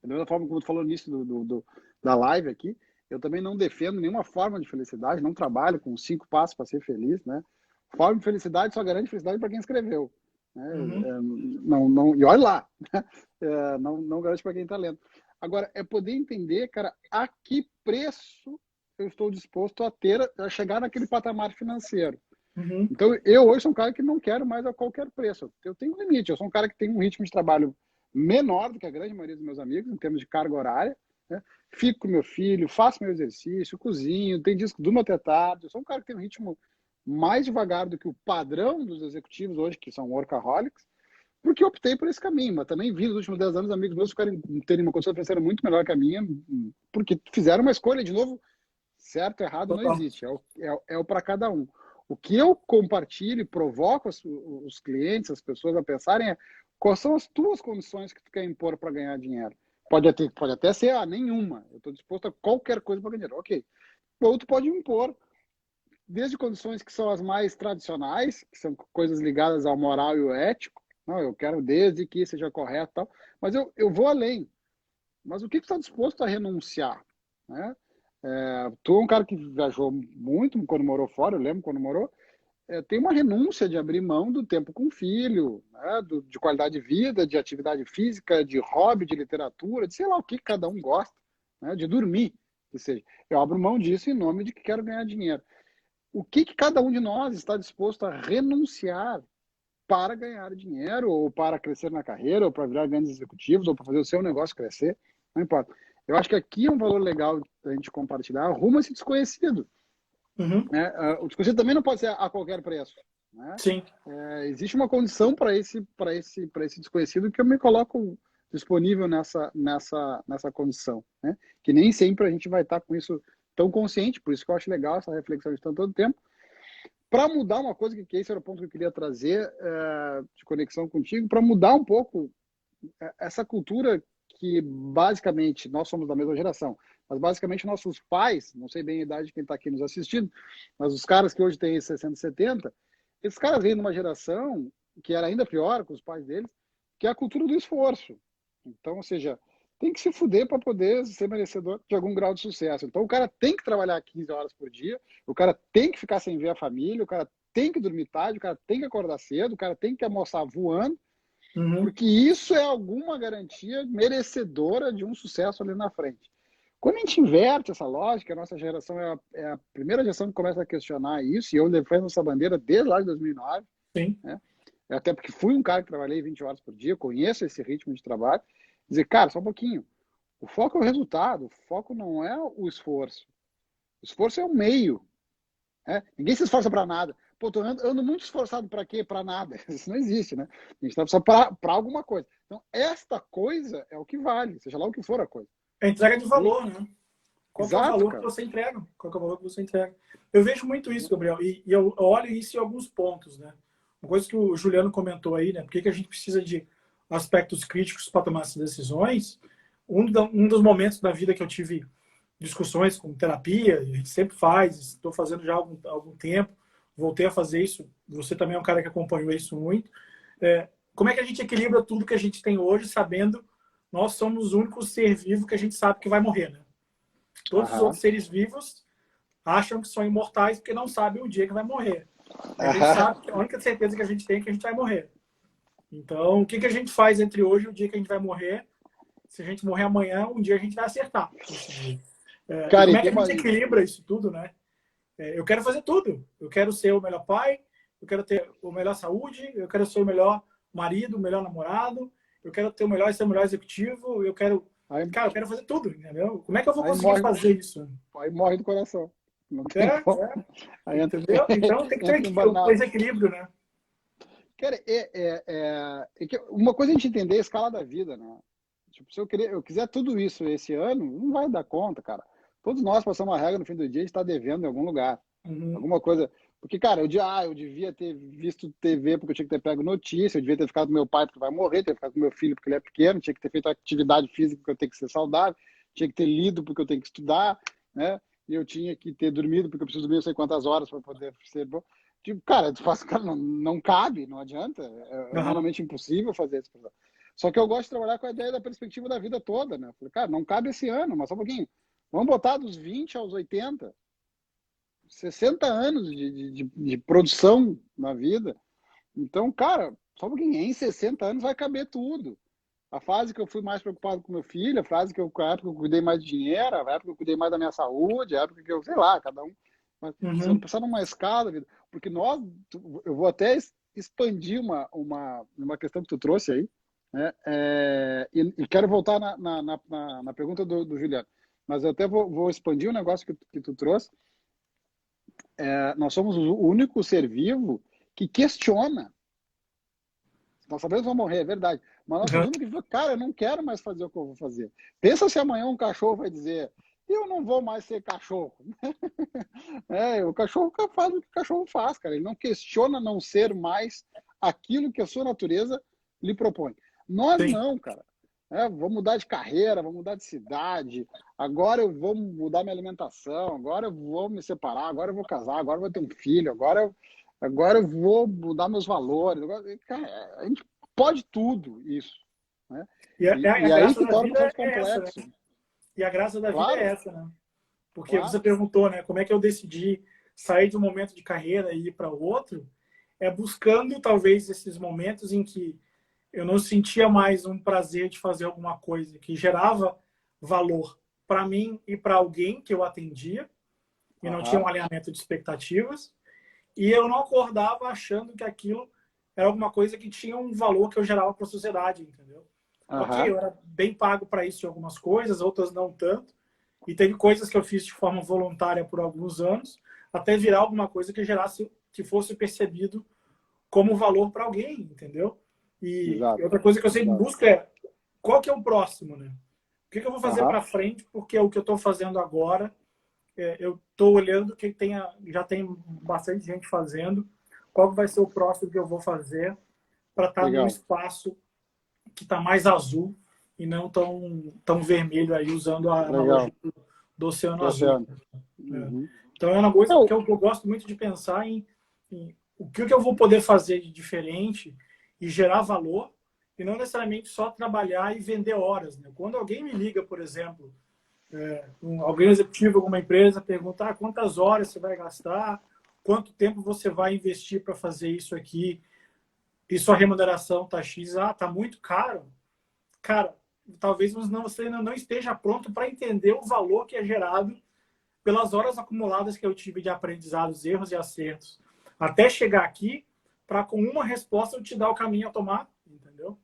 Da mesma forma como tu falou nisso da live aqui, eu também não defendo nenhuma forma de felicidade, não trabalho com 5 passos para ser feliz, né? Forma de felicidade só garante felicidade para quem escreveu. né? Uhum. E olha lá, não garante para quem está lendo. Agora, é poder entender, cara, a que preço eu estou disposto a chegar naquele patamar financeiro. Uhum. Então, eu hoje sou um cara que não quero mais a qualquer preço. Eu tenho um limite. Eu sou um cara que tem um ritmo de trabalho menor do que a grande maioria dos meus amigos, em termos de carga horária, né? Fico com meu filho, faço meu exercício, cozinho, tem disco do até tarde. Eu sou um cara que tem um ritmo mais devagar do que o padrão dos executivos hoje, que são workaholics, porque eu optei por esse caminho. Mas também vi nos últimos 10 anos amigos meus terem uma condição financeira muito melhor que a minha, porque fizeram uma escolha. De novo, certo, errado não Total. existe, é o para cada um. O que eu compartilho e provoco os clientes, as pessoas a pensarem é quais são as tuas condições que tu quer impor para ganhar dinheiro. Pode até ser nenhuma. Eu estou disposto a qualquer coisa para ganhar dinheiro. Ok. Ou tu pode impor desde condições que são as mais tradicionais, que são coisas ligadas ao moral e ao ético. Não, eu quero desde que seja correto e tal. Mas eu vou além. Mas o que tu está disposto a renunciar? Né? Tu é um cara que viajou muito quando morou fora, eu lembro quando morou. Tem uma renúncia de abrir mão do tempo com o filho, né? De qualidade de vida, de atividade física, de hobby, de literatura, de sei lá o que cada um gosta, né? De dormir, que seja. Eu abro mão disso em nome de que quero ganhar dinheiro. O que cada um de nós está disposto a renunciar para ganhar dinheiro, ou para crescer na carreira, ou para virar grandes executivos, ou para fazer o seu negócio crescer? Não importa. Eu acho que aqui é um valor legal da gente compartilhar rumo a esse desconhecido. Uhum. Né? O desconhecido também não pode ser a qualquer preço. Né? Sim. Existe uma condição para esse desconhecido que eu me coloco disponível nessa condição. Né? Que nem sempre a gente vai estar com isso tão consciente, por isso que eu acho legal essa reflexão de todo tempo. Para mudar uma coisa, que esse era o ponto que eu queria trazer de conexão contigo, para mudar um pouco essa cultura que basicamente nós somos da mesma geração, mas basicamente nossos pais, não sei bem a idade de quem está aqui nos assistindo, mas os caras que hoje têm 60, 70, esses caras vêm de uma geração que era ainda pior com os pais deles, que é a cultura do esforço. Então, ou seja, tem que se fuder para poder ser merecedor de algum grau de sucesso. Então, o cara tem que trabalhar 15 horas por dia, o cara tem que ficar sem ver a família, o cara tem que dormir tarde, o cara tem que acordar cedo, o cara tem que almoçar voando, Uhum. porque isso é alguma garantia merecedora de um sucesso ali na frente. Quando a gente inverte essa lógica, a nossa geração é a primeira geração que começa a questionar isso, e eu defendo essa bandeira desde lá de 2009, Sim. né? Até porque fui um cara que trabalhei 20 horas por dia, conheço esse ritmo de trabalho, dizer, cara, só um pouquinho, o foco é o resultado, o foco não é o esforço. O esforço é o meio. Né? Ninguém se esforça para nada. Pô, ando muito esforçado para quê? Para nada. Isso não existe, né? A gente está só para alguma coisa. Então, esta coisa é o que vale, seja lá o que for a coisa. É entrega de E, valor, né? Qual que é o exato, valor que cara. você entrega? Qual que é o valor que você entrega? Eu vejo muito isso, Gabriel, e eu olho isso em alguns pontos, né? Uma coisa que o Juliano comentou aí, né? Por que a gente precisa de aspectos críticos para tomar essas decisões? Um dos momentos da vida que eu tive discussões com terapia, a gente sempre faz, estou fazendo já há algum tempo, voltei a fazer isso, você também é um cara que acompanhou isso muito. Como é que a gente equilibra tudo que a gente tem hoje, sabendo nós somos o único ser vivo que a gente sabe que vai morrer, né? Todos os Aham. outros seres vivos acham que são imortais porque não sabem o dia que vai morrer. A gente Aham. sabe que a única certeza que a gente tem é que a gente vai morrer. Então, o que a gente faz entre hoje e o dia que a gente vai morrer? Se a gente morrer amanhã, um dia a gente vai acertar esse dia. E Cara, como e é que tem a uma. gente equilibra isso tudo, né? Eu quero fazer tudo. Eu quero ser o melhor pai, eu quero ter a melhor saúde, eu quero ser o melhor marido, o melhor namorado, eu quero ter ser o melhor executivo, eu quero. Aí, Cara, eu quero fazer tudo, entendeu? Como é que eu vou aí, conseguir morre, fazer isso? aí morre do coração. Não É, tem como. é, Aí entra, entendeu? Então tem que ter entra em um burnout. desequilíbrio, né? Cara, uma coisa é a gente entender a escala da vida, né? Tipo, se eu quiser tudo isso esse ano, não vai dar conta, cara. Todos nós passamos uma regra no fim do dia, a gente está devendo em algum lugar. Uhum. Alguma coisa. Porque, cara, eu devia ter visto TV porque eu tinha que ter pego notícia, eu devia ter ficado com meu pai porque vai morrer, ter ficado com meu filho porque ele é pequeno, tinha que ter feito atividade física porque eu tenho que ser saudável, tinha que ter lido porque eu tenho que estudar, né? E eu tinha que ter dormido porque eu preciso dormir não sei quantas horas para poder ser bom. Tipo, cara, tu faz, cara, não cabe, não adianta. É Uhum. humanamente impossível fazer isso. Só que eu gosto de trabalhar com a ideia da perspectiva da vida toda, né? Eu falei, cara, não cabe esse ano, mas só um pouquinho. Vamos botar dos 20 aos 80, 60 anos de produção na vida. Então, cara, Só um pouquinho, em 60 anos vai caber tudo. A fase que eu fui mais preocupado com meu filho, a época que eu cuidei mais de dinheiro, a época que eu cuidei mais da minha saúde, a época que eu, sei lá, cada um. Mas se eu pensar numa escala, porque eu vou até expandir uma questão que tu trouxe aí, né? E quero voltar na pergunta do Juliano, mas eu até vou expandir o negócio que tu trouxe. Nós somos o único ser vivo que questiona. Nós sabemos que vamos morrer, é verdade. Mas nós somos o único que fala, cara, eu não quero mais fazer o que eu vou fazer. Pensa se amanhã um cachorro vai dizer, eu não vou mais ser cachorro. O cachorro faz o que o cachorro faz, cara. Ele não questiona não ser mais aquilo que a sua natureza lhe propõe. Nós Sim. não, cara. Vou mudar de carreira, vou mudar de cidade, agora eu vou mudar minha alimentação, agora eu vou me separar, agora eu vou casar, agora eu vou ter um filho, agora eu vou mudar meus valores. Cara, a gente pode tudo isso. Né? E a aí graça que da torna o vida processo é essa, complexo. né? E a graça da vida é essa, né? Porque Claro. você perguntou, né? Como é que eu decidi sair de um momento de carreira e ir para outro? É buscando, talvez, esses momentos em que eu não sentia mais um prazer de fazer alguma coisa que gerava valor para mim e para alguém que eu atendia, e não tinha um alinhamento de expectativas, e eu não acordava achando que aquilo era alguma coisa que tinha um valor que eu gerava para a sociedade, entendeu? Ok, eu era bem pago para isso em algumas coisas, outras não tanto, e teve coisas que eu fiz de forma voluntária por alguns anos, até virar alguma coisa que gerasse, que fosse percebido como valor para alguém, entendeu? E outra coisa que eu sempre busco é qual que é o próximo, né? O que eu vou fazer para frente? Porque o que eu estou fazendo agora, eu estou olhando que já tem bastante gente fazendo. Qual vai ser o próximo que eu vou fazer para estar num espaço que está mais azul e não tão vermelho aí, usando a analogia do oceano azul. Então é uma coisa que eu gosto muito de pensar em o que eu vou poder fazer de diferente e gerar valor, e não necessariamente só trabalhar e vender horas. Né? Quando alguém me liga, por exemplo, alguém executivo, alguma empresa, pergunta quantas horas você vai gastar, quanto tempo você vai investir para fazer isso aqui, e sua remuneração está X, está muito caro. Cara, talvez você ainda não esteja pronto para entender o valor que é gerado pelas horas acumuladas que eu tive de aprendizados, erros e acertos, até chegar aqui, para com uma resposta eu te dar o caminho a tomar, entendeu?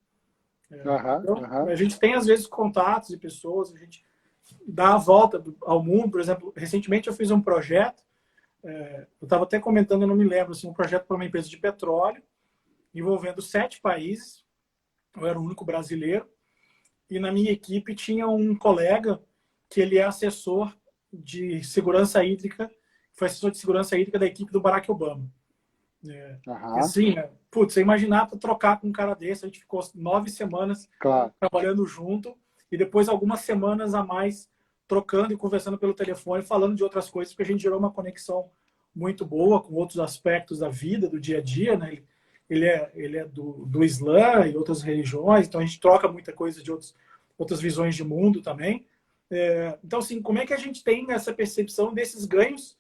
Então, a gente tem, às vezes, contatos de pessoas, a gente dá a volta ao mundo. Por exemplo, recentemente eu fiz um projeto, eu estava até comentando, eu não me lembro, assim, um projeto para uma empresa de petróleo, envolvendo 7 países, eu era o único brasileiro, e na minha equipe tinha um colega que ele é assessor de segurança hídrica, foi assessor de segurança hídrica da equipe do Barack Obama. Assim, né? Putz, você imaginar para trocar com um cara desse, a gente ficou 9 semanas trabalhando junto, e depois algumas semanas a mais trocando e conversando pelo telefone, falando de outras coisas, porque a gente gerou uma conexão muito boa com outros aspectos da vida, do dia a dia, né? Ele é do Islã e outras religiões, então a gente troca muita coisa de outras visões de mundo também. Então, assim, como é que a gente tem essa percepção desses ganhos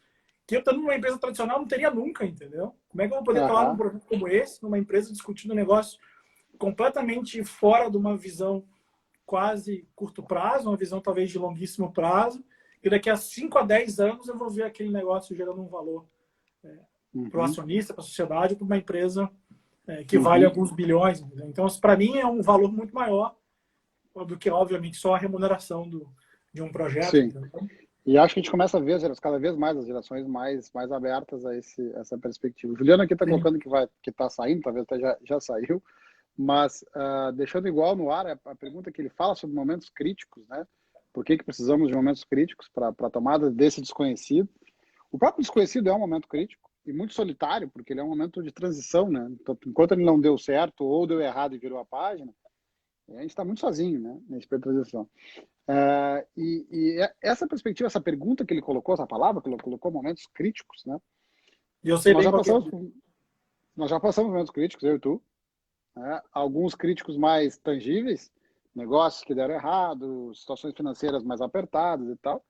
que eu, estando numa empresa tradicional, não teria nunca, entendeu? Como é que eu vou poder falar num projeto como esse, numa empresa discutindo um negócio completamente fora de uma visão quase curto prazo, uma visão talvez de longuíssimo prazo, e daqui a 5 a 10 anos eu vou ver aquele negócio gerando um valor para o acionista, para a sociedade, para uma empresa que vale alguns bilhões. Entendeu? Então, para mim, é um valor muito maior do que, obviamente, só a remuneração de um projeto. Sim. Entendeu? E acho que a gente começa a ver cada vez mais as gerações mais abertas a essa perspectiva. O Juliano aqui está colocando que está saindo, talvez até já saiu, mas deixando igual no ar a pergunta que ele fala sobre momentos críticos, né? Por que precisamos de momentos críticos para a tomada desse desconhecido? O próprio desconhecido é um momento crítico e muito solitário, porque ele é um momento de transição, né? Então, enquanto ele não deu certo ou deu errado e virou a página, a gente está muito sozinho, né? Nesse período de transição. E essa perspectiva, essa pergunta que ele colocou, essa palavra que ele colocou, momentos críticos, né? E eu sei nós já passamos momentos críticos, eu e tu, né? Alguns críticos mais tangíveis, negócios que deram errado, situações financeiras mais apertadas e tal.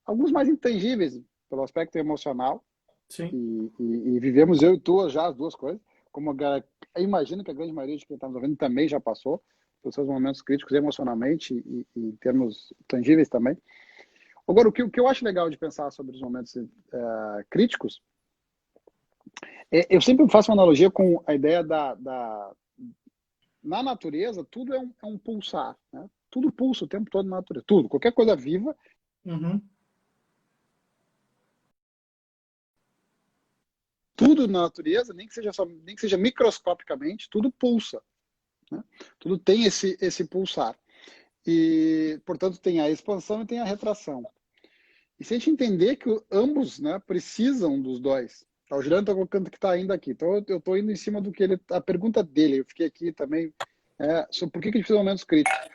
Alguns mais intangíveis, pelo aspecto emocional. Sim. E vivemos eu e tu já as duas coisas, como imagino que a grande maioria de quem está nos ouvindo também já passou pelos seus momentos críticos emocionalmente e em termos tangíveis também. Agora, o que eu acho legal de pensar sobre os momentos críticos, eu sempre faço uma analogia com a ideia na natureza, tudo é um pulsar, né? Tudo pulsa o tempo todo na natureza, tudo, qualquer coisa viva. Uhum. Tudo na natureza, nem que seja microscopicamente, tudo pulsa, né? Tudo tem esse pulsar. E, portanto, tem a expansão e tem a retração. E se a gente entender que ambos, né, precisam dos dois. O Juliano está colocando que está ainda aqui. Então, eu estou indo em cima do que a pergunta dele. Eu fiquei aqui também sobre por que a gente precisa de momentos críticos.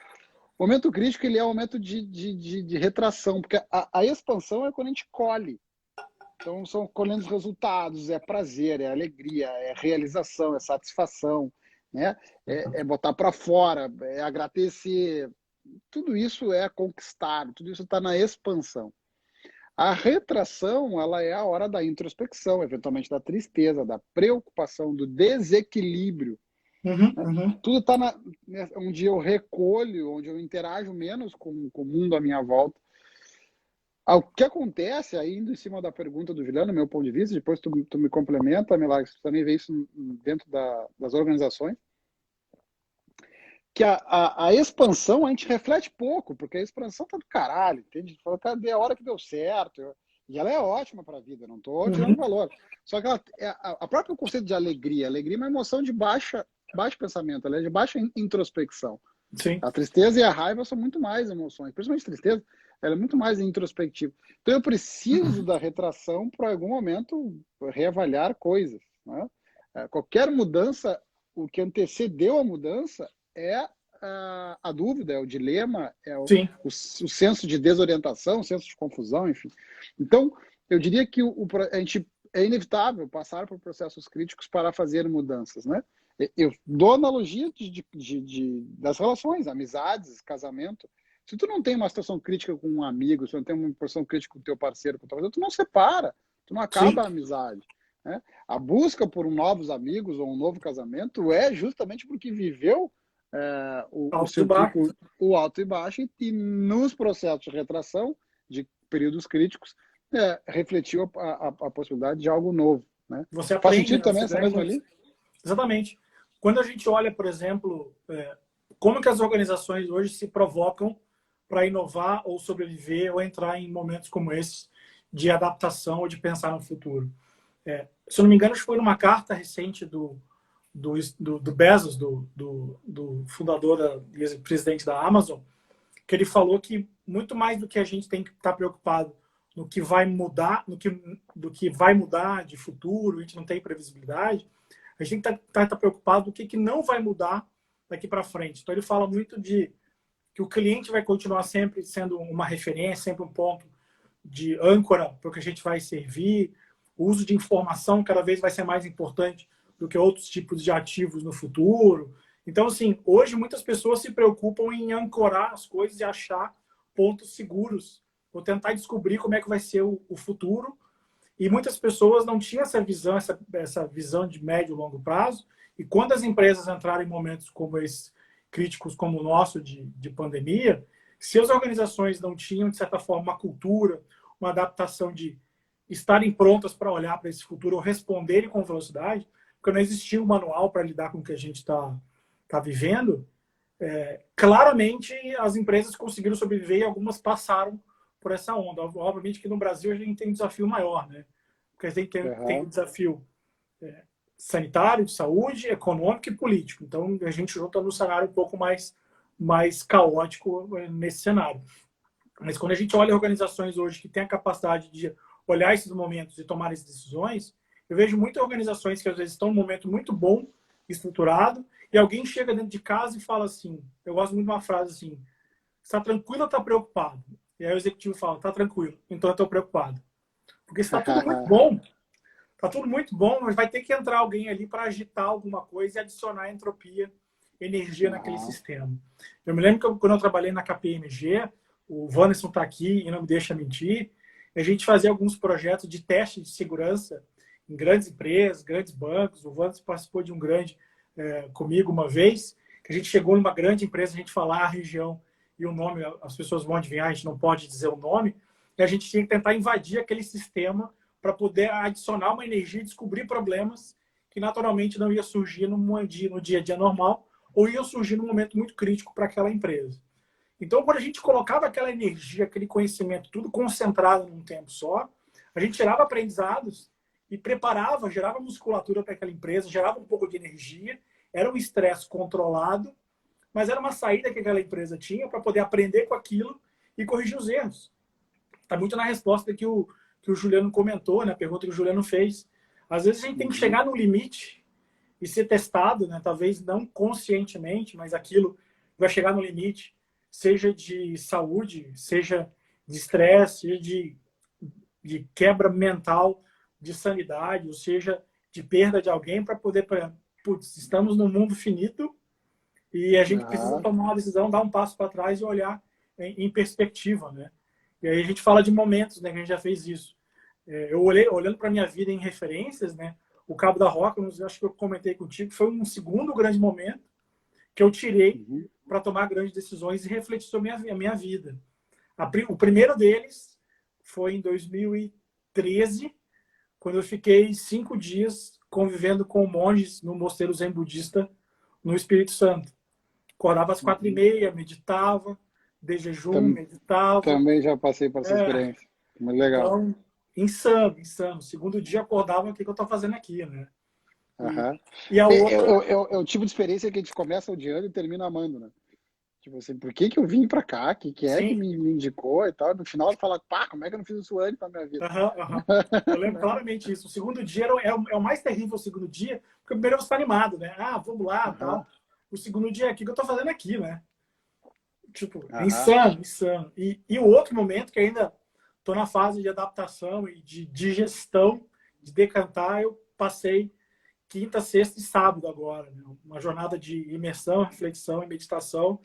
O momento crítico ele é um momento de retração, porque a expansão é quando a gente colhe. Então, são colhendo os resultados, é prazer, é alegria, é realização, é satisfação, né? É botar para fora, é agradecer. Tudo isso é conquistado, tudo isso está na expansão. A retração, ela é a hora da introspecção, eventualmente da tristeza, da preocupação, do desequilíbrio. Uhum, Né? uhum. Tudo está onde eu recolho, onde eu interajo menos com o mundo à minha volta. O que acontece, ainda em cima da pergunta do Juliano, meu ponto de vista, depois tu me complementa, Milagres, tu também vê isso dentro das organizações, que a expansão a gente reflete pouco, porque a expansão tá do caralho, entende? Fala, cadê a hora que deu certo? E ela é ótima para a vida, não estou tirando valor. Só que a próprio conceito de alegria é uma emoção de baixo pensamento, ela é de baixa introspecção. Sim. A tristeza e a raiva são muito mais emoções, principalmente a tristeza, ela é muito mais introspectiva. Então eu preciso da retração para, em algum momento, reavaliar coisas. Né? Qualquer mudança, o que antecedeu a mudança é a dúvida, é o dilema, é o senso de desorientação, o senso de confusão, enfim. Então, eu diria que a gente é inevitável passar por processos críticos para fazer mudanças, né? Eu dou analogia das relações, amizades, casamento. Se tu não tem uma situação crítica com um amigo, se tu não tem uma situação crítica com o teu parceiro, com o teu parceiro, tu não separa, tu não acaba a amizade. Né? A busca por novos amigos ou um novo casamento é justamente porque viveu o seu pico, o alto e baixo, e nos processos de retração, de períodos críticos, refletiu a possibilidade de algo novo. Né? Você Faz aprende, sentido também essa mesma linha? Exatamente. Quando a gente olha, por exemplo, como que as organizações hoje se provocam para inovar ou sobreviver ou entrar em momentos como esses de adaptação ou de pensar no futuro. Se eu não me engano, foi numa carta recente do Bezos, do fundador e presidente da Amazon, que ele falou que muito mais do que a gente tem que estar preocupado no que vai mudar, do que vai mudar de futuro, a gente não tem previsibilidade, a gente tem que estar preocupado do que não vai mudar daqui para frente. Então, ele fala muito de que o cliente vai continuar sempre sendo uma referência, sempre um ponto de âncora para o que a gente vai servir. O uso de informação cada vez vai ser mais importante do que outros tipos de ativos no futuro. Então, assim, hoje muitas pessoas se preocupam em ancorar as coisas e achar pontos seguros, ou tentar descobrir como é que vai ser o futuro. E muitas pessoas não tinham essa visão de médio e longo prazo. E quando as empresas entraram em momentos como esses, críticos como o nosso de pandemia, se as organizações não tinham, de certa forma, uma cultura, uma adaptação de estarem prontas para olhar para esse futuro ou responderem com velocidade, porque não existia um manual para lidar com o que a gente está vivendo, claramente as empresas conseguiram sobreviver e algumas passaram por essa onda. Obviamente que no Brasil a gente tem um desafio maior, né? Porque a gente tem um desafio sanitário, de saúde, econômico e político. Então a gente junta num cenário um pouco mais caótico nesse cenário. Mas quando a gente olha organizações hoje que têm a capacidade de olhar esses momentos e tomar essas decisões, eu vejo muitas organizações que às vezes estão num momento muito bom, estruturado, e alguém chega dentro de casa e fala assim, eu gosto muito de uma frase assim, está tranquilo ou está preocupado? E aí o executivo fala, está tranquilo, então eu estou preocupado. Porque está tudo muito bom, está tudo muito bom, mas vai ter que entrar alguém ali para agitar alguma coisa e adicionar entropia, energia naquele sistema. Eu me lembro que quando eu trabalhei na KPMG, o Wanderson está aqui e não me deixa mentir, a gente fazia alguns projetos de teste de segurança em grandes empresas, grandes bancos. O Wanderson participou de um grande comigo uma vez, que a gente chegou numa grande empresa, a gente falar a região e o nome, as pessoas vão adivinhar, a gente não pode dizer o nome, e a gente tinha que tentar invadir aquele sistema para poder adicionar uma energia e descobrir problemas que naturalmente não ia surgir no dia a dia normal ou ia surgir num momento muito crítico para aquela empresa. Então, quando a gente colocava aquela energia, aquele conhecimento, tudo concentrado num tempo só, a gente gerava aprendizados e preparava, gerava musculatura para aquela empresa, gerava um pouco de energia, era um estresse controlado, mas era uma saída que aquela empresa tinha para poder aprender com aquilo e corrigir os erros. Está muito na resposta que o Juliano comentou, na pergunta que o Juliano fez. Às vezes a gente tem que chegar no limite e ser testado, né? Talvez não conscientemente, mas aquilo vai chegar no limite, seja de saúde, seja de estresse, seja de quebra mental, de sanidade, ou seja, de perda de alguém para poder... Putz, estamos num mundo finito e a gente precisa tomar uma decisão, dar um passo para trás e olhar em perspectiva, né? E aí a gente fala de momentos, né, que a gente já fez isso. Eu olhando para a minha vida em referências, né? O Cabo da Roca, acho que eu comentei contigo, foi um segundo grande momento que eu tirei para tomar grandes decisões e refletir sobre a minha vida. O primeiro deles foi em 2013, quando eu fiquei 5 dias convivendo com monges no mosteiro zen budista no Espírito Santo. Acordava às 4h30, meditava, de jejum, meditava. Também já passei por essa experiência. Muito legal. Então, insano. Segundo dia acordava, o que eu estou fazendo aqui, né? E a outra... É o tipo de experiência que a gente começa odiando e termina amando, né? Tipo assim, por que eu vim pra cá? O que é que me indicou e tal? No final, fala, pá, como é que eu não fiz isso antes na minha vida? Eu lembro claramente isso. O segundo dia é o mais terrível, o segundo dia, porque o primeiro você está animado, né? Ah, vamos lá, tal. O segundo dia, o que eu estou fazendo aqui, né? Tipo, insano. E o outro momento, que ainda estou na fase de adaptação e de digestão, de decantar, eu passei quinta, sexta e sábado agora. Né? Uma jornada de imersão, reflexão e meditação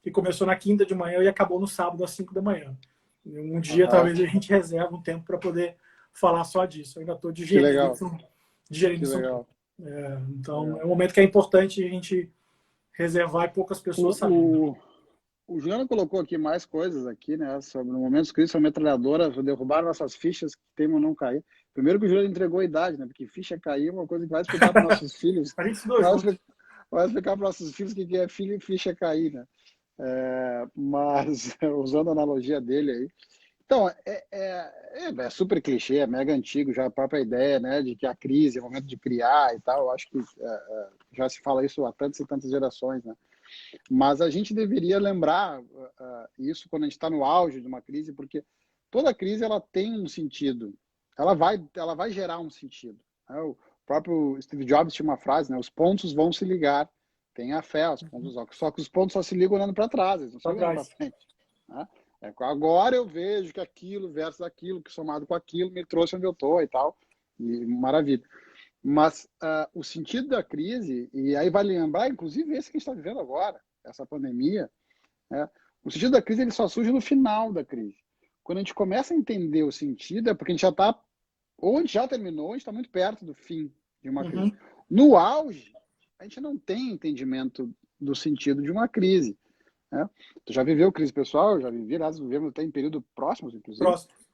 que começou na quinta de manhã e acabou no sábado às 5 da manhã. Um dia, talvez, a gente reserve um tempo para poder falar só disso. Eu ainda estou digerindo isso. Então, é um momento que é importante a gente reservar e poucas pessoas sabem. O Juliano colocou aqui mais coisas aqui, né? Sobre no momento escrito, sobre metralhadora, derrubar nossas fichas que temam não cair. Primeiro que o Juliano entregou a idade, né? Porque ficha cair é uma coisa que vai explicar para nossos filhos. A gente vai explicar para nossos filhos o que é ficha cair, né? Mas usando a analogia dele aí. Então, é super clichê, é mega antigo, já a própria ideia, né? De que a crise é o momento de criar e tal. Eu acho que já se fala isso há tantas e tantas gerações, né? Mas a gente deveria lembrar isso quando a gente está no auge de uma crise, porque toda crise ela tem um sentido, ela vai gerar um sentido. Né? O próprio Steve Jobs tinha uma frase, né? Os pontos vão se ligar, tenha fé, só que os pontos só se ligam olhando para trás, eles não se ligam para frente. Né? Agora eu vejo que aquilo versus aquilo, que somado com aquilo me trouxe onde eu estou e tal, e maravilha. Mas o sentido da crise, e aí vale lembrar, inclusive esse que a gente está vivendo agora, essa pandemia, né? O sentido da crise ele só surge no final da crise. Quando a gente começa a entender o sentido, é porque a gente já está, ou a gente já terminou, a gente está muito perto do fim de uma crise. No auge, a gente não tem entendimento do sentido de uma crise. Né? Tu já viveu crise pessoal, eu já vivi, nós vivemos até em período próximos, inclusive,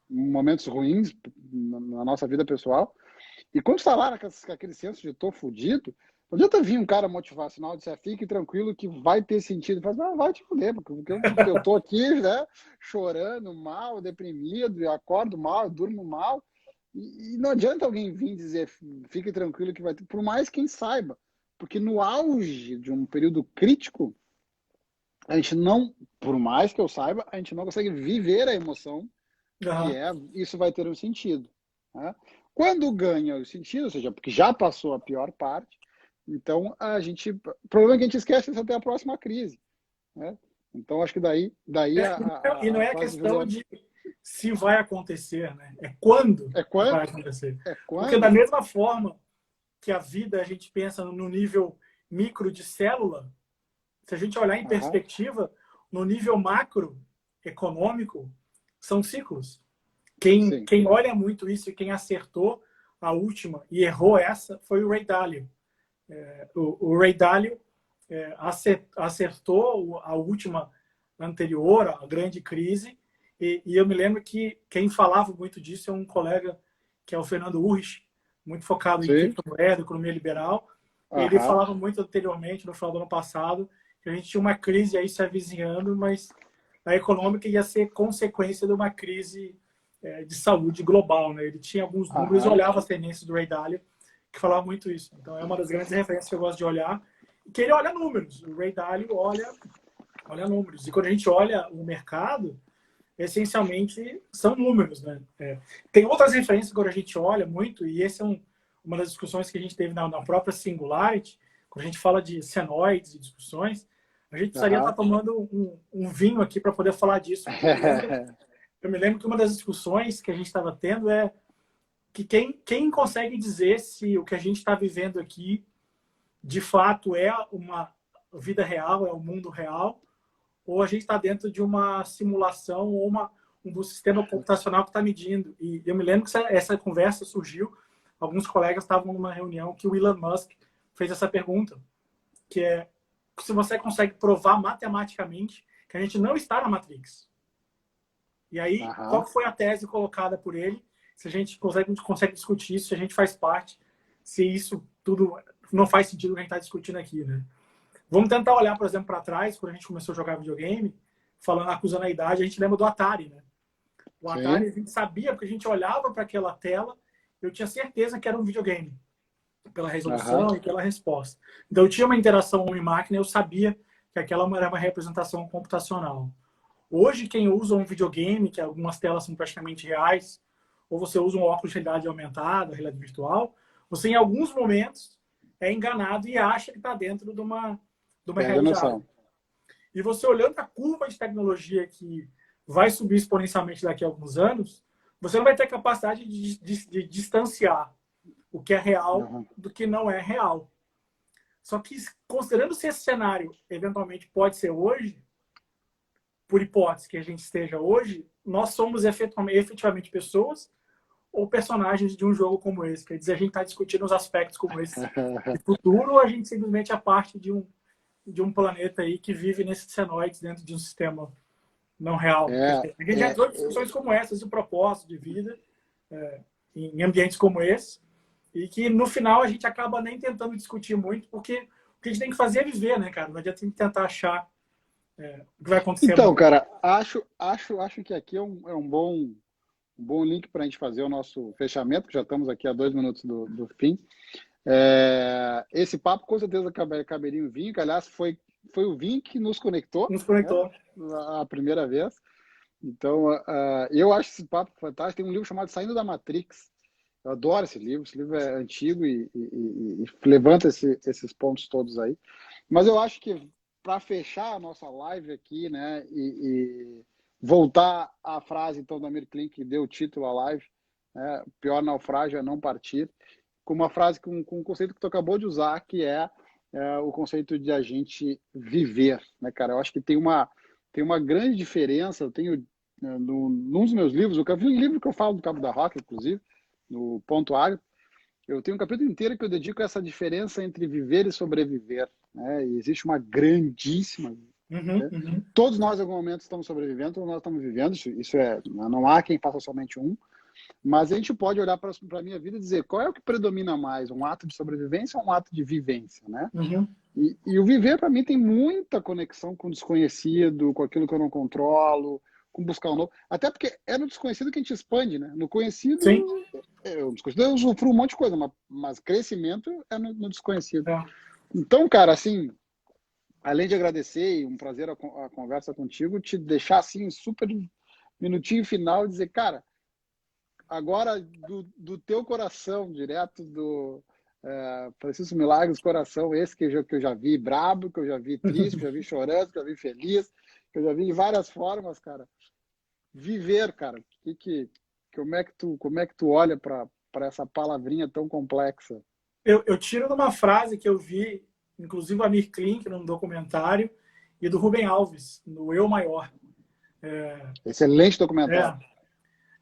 momentos ruins na nossa vida pessoal. E quando está lá com aquele senso de tô fudido, não adianta vir um cara motivacional e dizer, fique tranquilo que vai ter sentido. Faz, vai te fuder, porque eu tô aqui, né, chorando mal, deprimido, eu acordo mal, eu durmo mal. E não adianta alguém vir dizer, fique tranquilo que vai ter, por mais quem saiba. Porque no auge de um período crítico, a gente não, por mais que eu saiba, a gente não consegue viver a emoção que isso vai ter um sentido. Né? Quando ganha o sentido, ou seja, porque já passou a pior parte, então a gente... O problema é que a gente esquece isso até a próxima crise. Né? Então acho que daí e não é a questão de se vai acontecer, né? É quando vai acontecer. Porque da mesma forma que a vida a gente pensa no nível micro de célula, se a gente olhar em perspectiva, no nível macro econômico, são ciclos. Quem olha muito isso e quem acertou a última e errou essa foi o Ray Dalio. O Ray Dalio acertou a última anterior, a grande crise, e eu me lembro que quem falava muito disso é um colega que é o Fernando Urrich, muito focado em criptomoeda, economia liberal. Ele falava muito anteriormente, no final do ano passado, que a gente tinha uma crise aí se avizinhando, mas a econômica ia ser consequência de uma crise de saúde global, né? Ele tinha alguns números, olhava as tendências do Ray Dalio, que falava muito isso. Então, é uma das grandes referências que eu gosto de olhar, que ele olha números. O Ray Dalio olha números. E quando a gente olha o mercado, essencialmente são números, né? Tem outras referências quando a gente olha muito, e essa é uma das discussões que a gente teve na própria Singularity, quando a gente fala de senoides e discussões, a gente precisaria estar tomando um vinho aqui para poder falar disso. Eu me lembro que uma das discussões que a gente estava tendo é que quem consegue dizer se o que a gente está vivendo aqui de fato é uma vida real, é o mundo real, ou a gente está dentro de uma simulação ou um sistema computacional que está medindo. E eu me lembro que essa conversa surgiu, alguns colegas estavam numa reunião que o Elon Musk fez essa pergunta, que é se você consegue provar matematicamente que a gente não está na Matrix. E aí, qual foi a tese colocada por ele? Se a gente consegue discutir isso, se a gente faz parte, se isso tudo não faz sentido o que a gente está discutindo aqui, né? Vamos tentar olhar, por exemplo, para trás, quando a gente começou a jogar videogame, acusando a idade, a gente lembra do Atari, né? O Atari, a gente sabia, porque a gente olhava para aquela tela, eu tinha certeza que era um videogame, pela resolução e pela resposta. Então, eu tinha uma interação homem-máquina, eu sabia que aquela era uma representação computacional. Hoje, quem usa um videogame, que algumas telas são praticamente reais, ou você usa um óculos de realidade aumentada, realidade virtual, você, em alguns momentos, é enganado e acha que está dentro de uma realidade. E você olhando a curva de tecnologia que vai subir exponencialmente daqui a alguns anos, você não vai ter capacidade de distanciar o que é real do que não é real. Só que, considerando se esse cenário eventualmente pode ser hoje, por hipótese que a gente esteja hoje, nós somos efetivamente pessoas ou personagens de um jogo como esse. Quer dizer, a gente está discutindo os aspectos como esse de futuro, ou a gente simplesmente é parte de um planeta aí que vive nesses senoides dentro de um sistema não real. A gente já entrou em discussões como essas, de propósito de vida, em ambientes como esse, e que no final a gente acaba nem tentando discutir muito, porque o que a gente tem que fazer é viver, né, cara? Não adianta a gente tentar achar o que vai acontecer. Então, cara, acho que aqui é um bom link para a gente fazer o nosso fechamento, que já estamos aqui a 2 minutos do fim. Esse papo com certeza caberia um vinho, que aliás foi o vinho que nos conectou. Né, a primeira vez. Então, eu acho esse papo fantástico. Tem um livro chamado Saindo da Matrix. Eu adoro esse livro. Esse livro é antigo e levanta esses pontos todos aí. Mas eu acho que para fechar a nossa live aqui, né, e voltar à frase então da Amir Klink, que deu o título à live, né, pior naufrágio é não partir, com uma frase com um conceito que tu acabou de usar, que é o conceito de a gente viver, né, cara? Eu acho que tem uma grande diferença. Eu tenho num dos meus livros, um livro que eu falo do Cabo da Roca, inclusive, no Ponto Ágil, eu tenho um capítulo inteiro que eu dedico a essa diferença entre viver e sobreviver, né? E existe uma grandíssima. Todos nós, em algum momento, estamos sobrevivendo, todos nós estamos vivendo. Isso não há quem faça somente um. Mas a gente pode olhar para a minha vida e dizer qual é o que predomina mais, um ato de sobrevivência ou um ato de vivência, né? E o viver, para mim, tem muita conexão com o desconhecido, com aquilo que eu não controlo, com buscar o novo. Até porque é no desconhecido que a gente expande, né? No conhecido, no desconhecido eu usufruo um monte de coisa, mas crescimento é no desconhecido. Então, cara, assim, além de agradecer e um prazer a conversa contigo, te deixar assim, super minutinho final e dizer, cara, agora do teu coração, direto do Francisco Milagres, coração, esse que eu já vi brabo, que eu já vi triste, que eu já vi chorando, que eu já vi feliz, que eu já vi de várias formas, cara. Viver, cara, como é que tu olha para essa palavrinha tão complexa? Eu tiro de uma frase que eu vi, inclusive o Amir Klink, num documentário, e do Rubem Alves, no Eu Maior. Excelente documentário.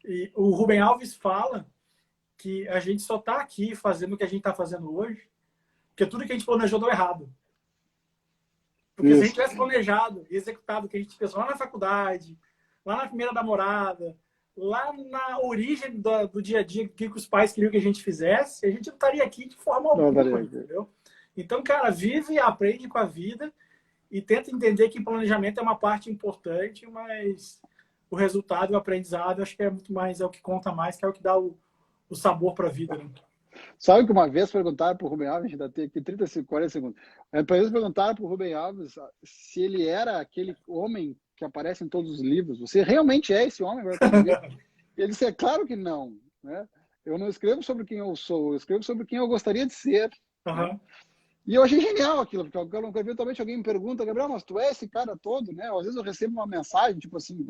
E o Rubem Alves fala que a gente só está aqui fazendo o que a gente está fazendo hoje Porque tudo que a gente planejou deu errado. Porque se a Isso. gente tivesse planejado e executado o que a gente pensou lá na faculdade, lá na primeira namorada, lá na origem do dia a dia, o que os pais queriam que a gente fizesse, a gente não estaria aqui de forma Não, alguma, entendeu? Então, cara, vive e aprende com a vida e tenta entender que planejamento é uma parte importante, mas o resultado, o aprendizado, acho que é muito mais, é o que conta mais, que é o que dá o sabor para a vida, né? Sabe que uma vez perguntaram para o Rubem Alves, a gente ainda tem aqui 35, 40 segundos. Perguntaram para o Rubem Alves se ele era aquele homem que aparece em todos os livros. Você realmente é esse homem? Ele disse, é claro que não. Né? Eu não escrevo sobre quem eu sou, eu escrevo sobre quem eu gostaria de ser. Né? E eu achei genial aquilo, porque eventualmente alguém me pergunta, Gabriel, mas tu é esse cara todo, né? Às vezes eu recebo uma mensagem, tipo assim,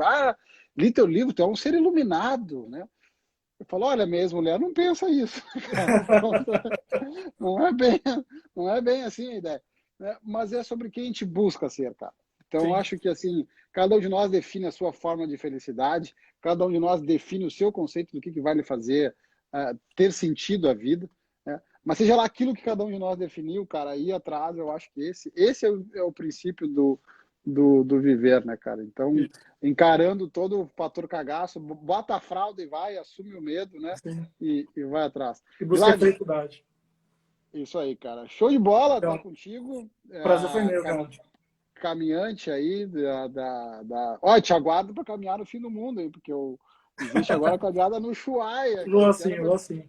li teu livro, tu é um ser iluminado, né? Eu falo, olha, minha ex-mulher não pensa isso. Não é bem assim a ideia. Né? Mas é sobre quem a gente busca ser, cara. Então, eu acho que, assim, cada um de nós define a sua forma de felicidade, cada um de nós define o seu conceito do que vai lhe fazer ter sentido a vida. Né? Mas seja lá aquilo que cada um de nós definiu, cara, ir atrás, eu acho que esse é o princípio do viver, né, cara? Então, encarando todo o fator cagaço, bota a fralda e vai, assume o medo, né? E vai atrás. E busca a felicidade. Isso aí, cara. Show de bola, Então, tá contigo. Prazer foi meu, cara. Caminhante aí Ó, te aguardo para caminhar no fim do mundo, hein? Porque existe agora a caminhada no Ushuaia. Vou sim.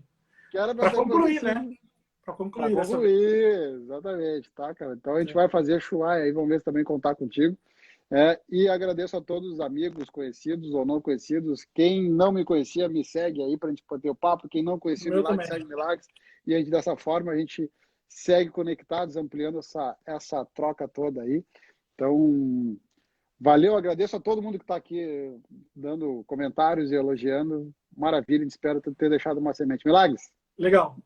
Para concluir, né? Para concluir, exatamente, tá, cara? Então a gente vai fazer Ushuaia aí, vamos ver se também contar contigo. E agradeço a todos os amigos, conhecidos ou não conhecidos. Quem não me conhecia, me segue aí para a gente ter o papo. Quem não conhecia o Milagres, segue Milagres. E a gente, dessa forma, a gente segue conectados, ampliando essa troca toda aí. Então, valeu, agradeço a todo mundo que está aqui dando comentários e elogiando. Maravilha, espero ter deixado uma semente. Milagres? Legal.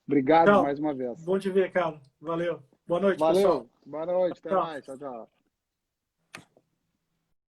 Obrigado mais uma vez. Bom te ver, cara. Valeu. Boa noite, pessoal. Valeu. Boa noite, até mais. Tchau, tchau.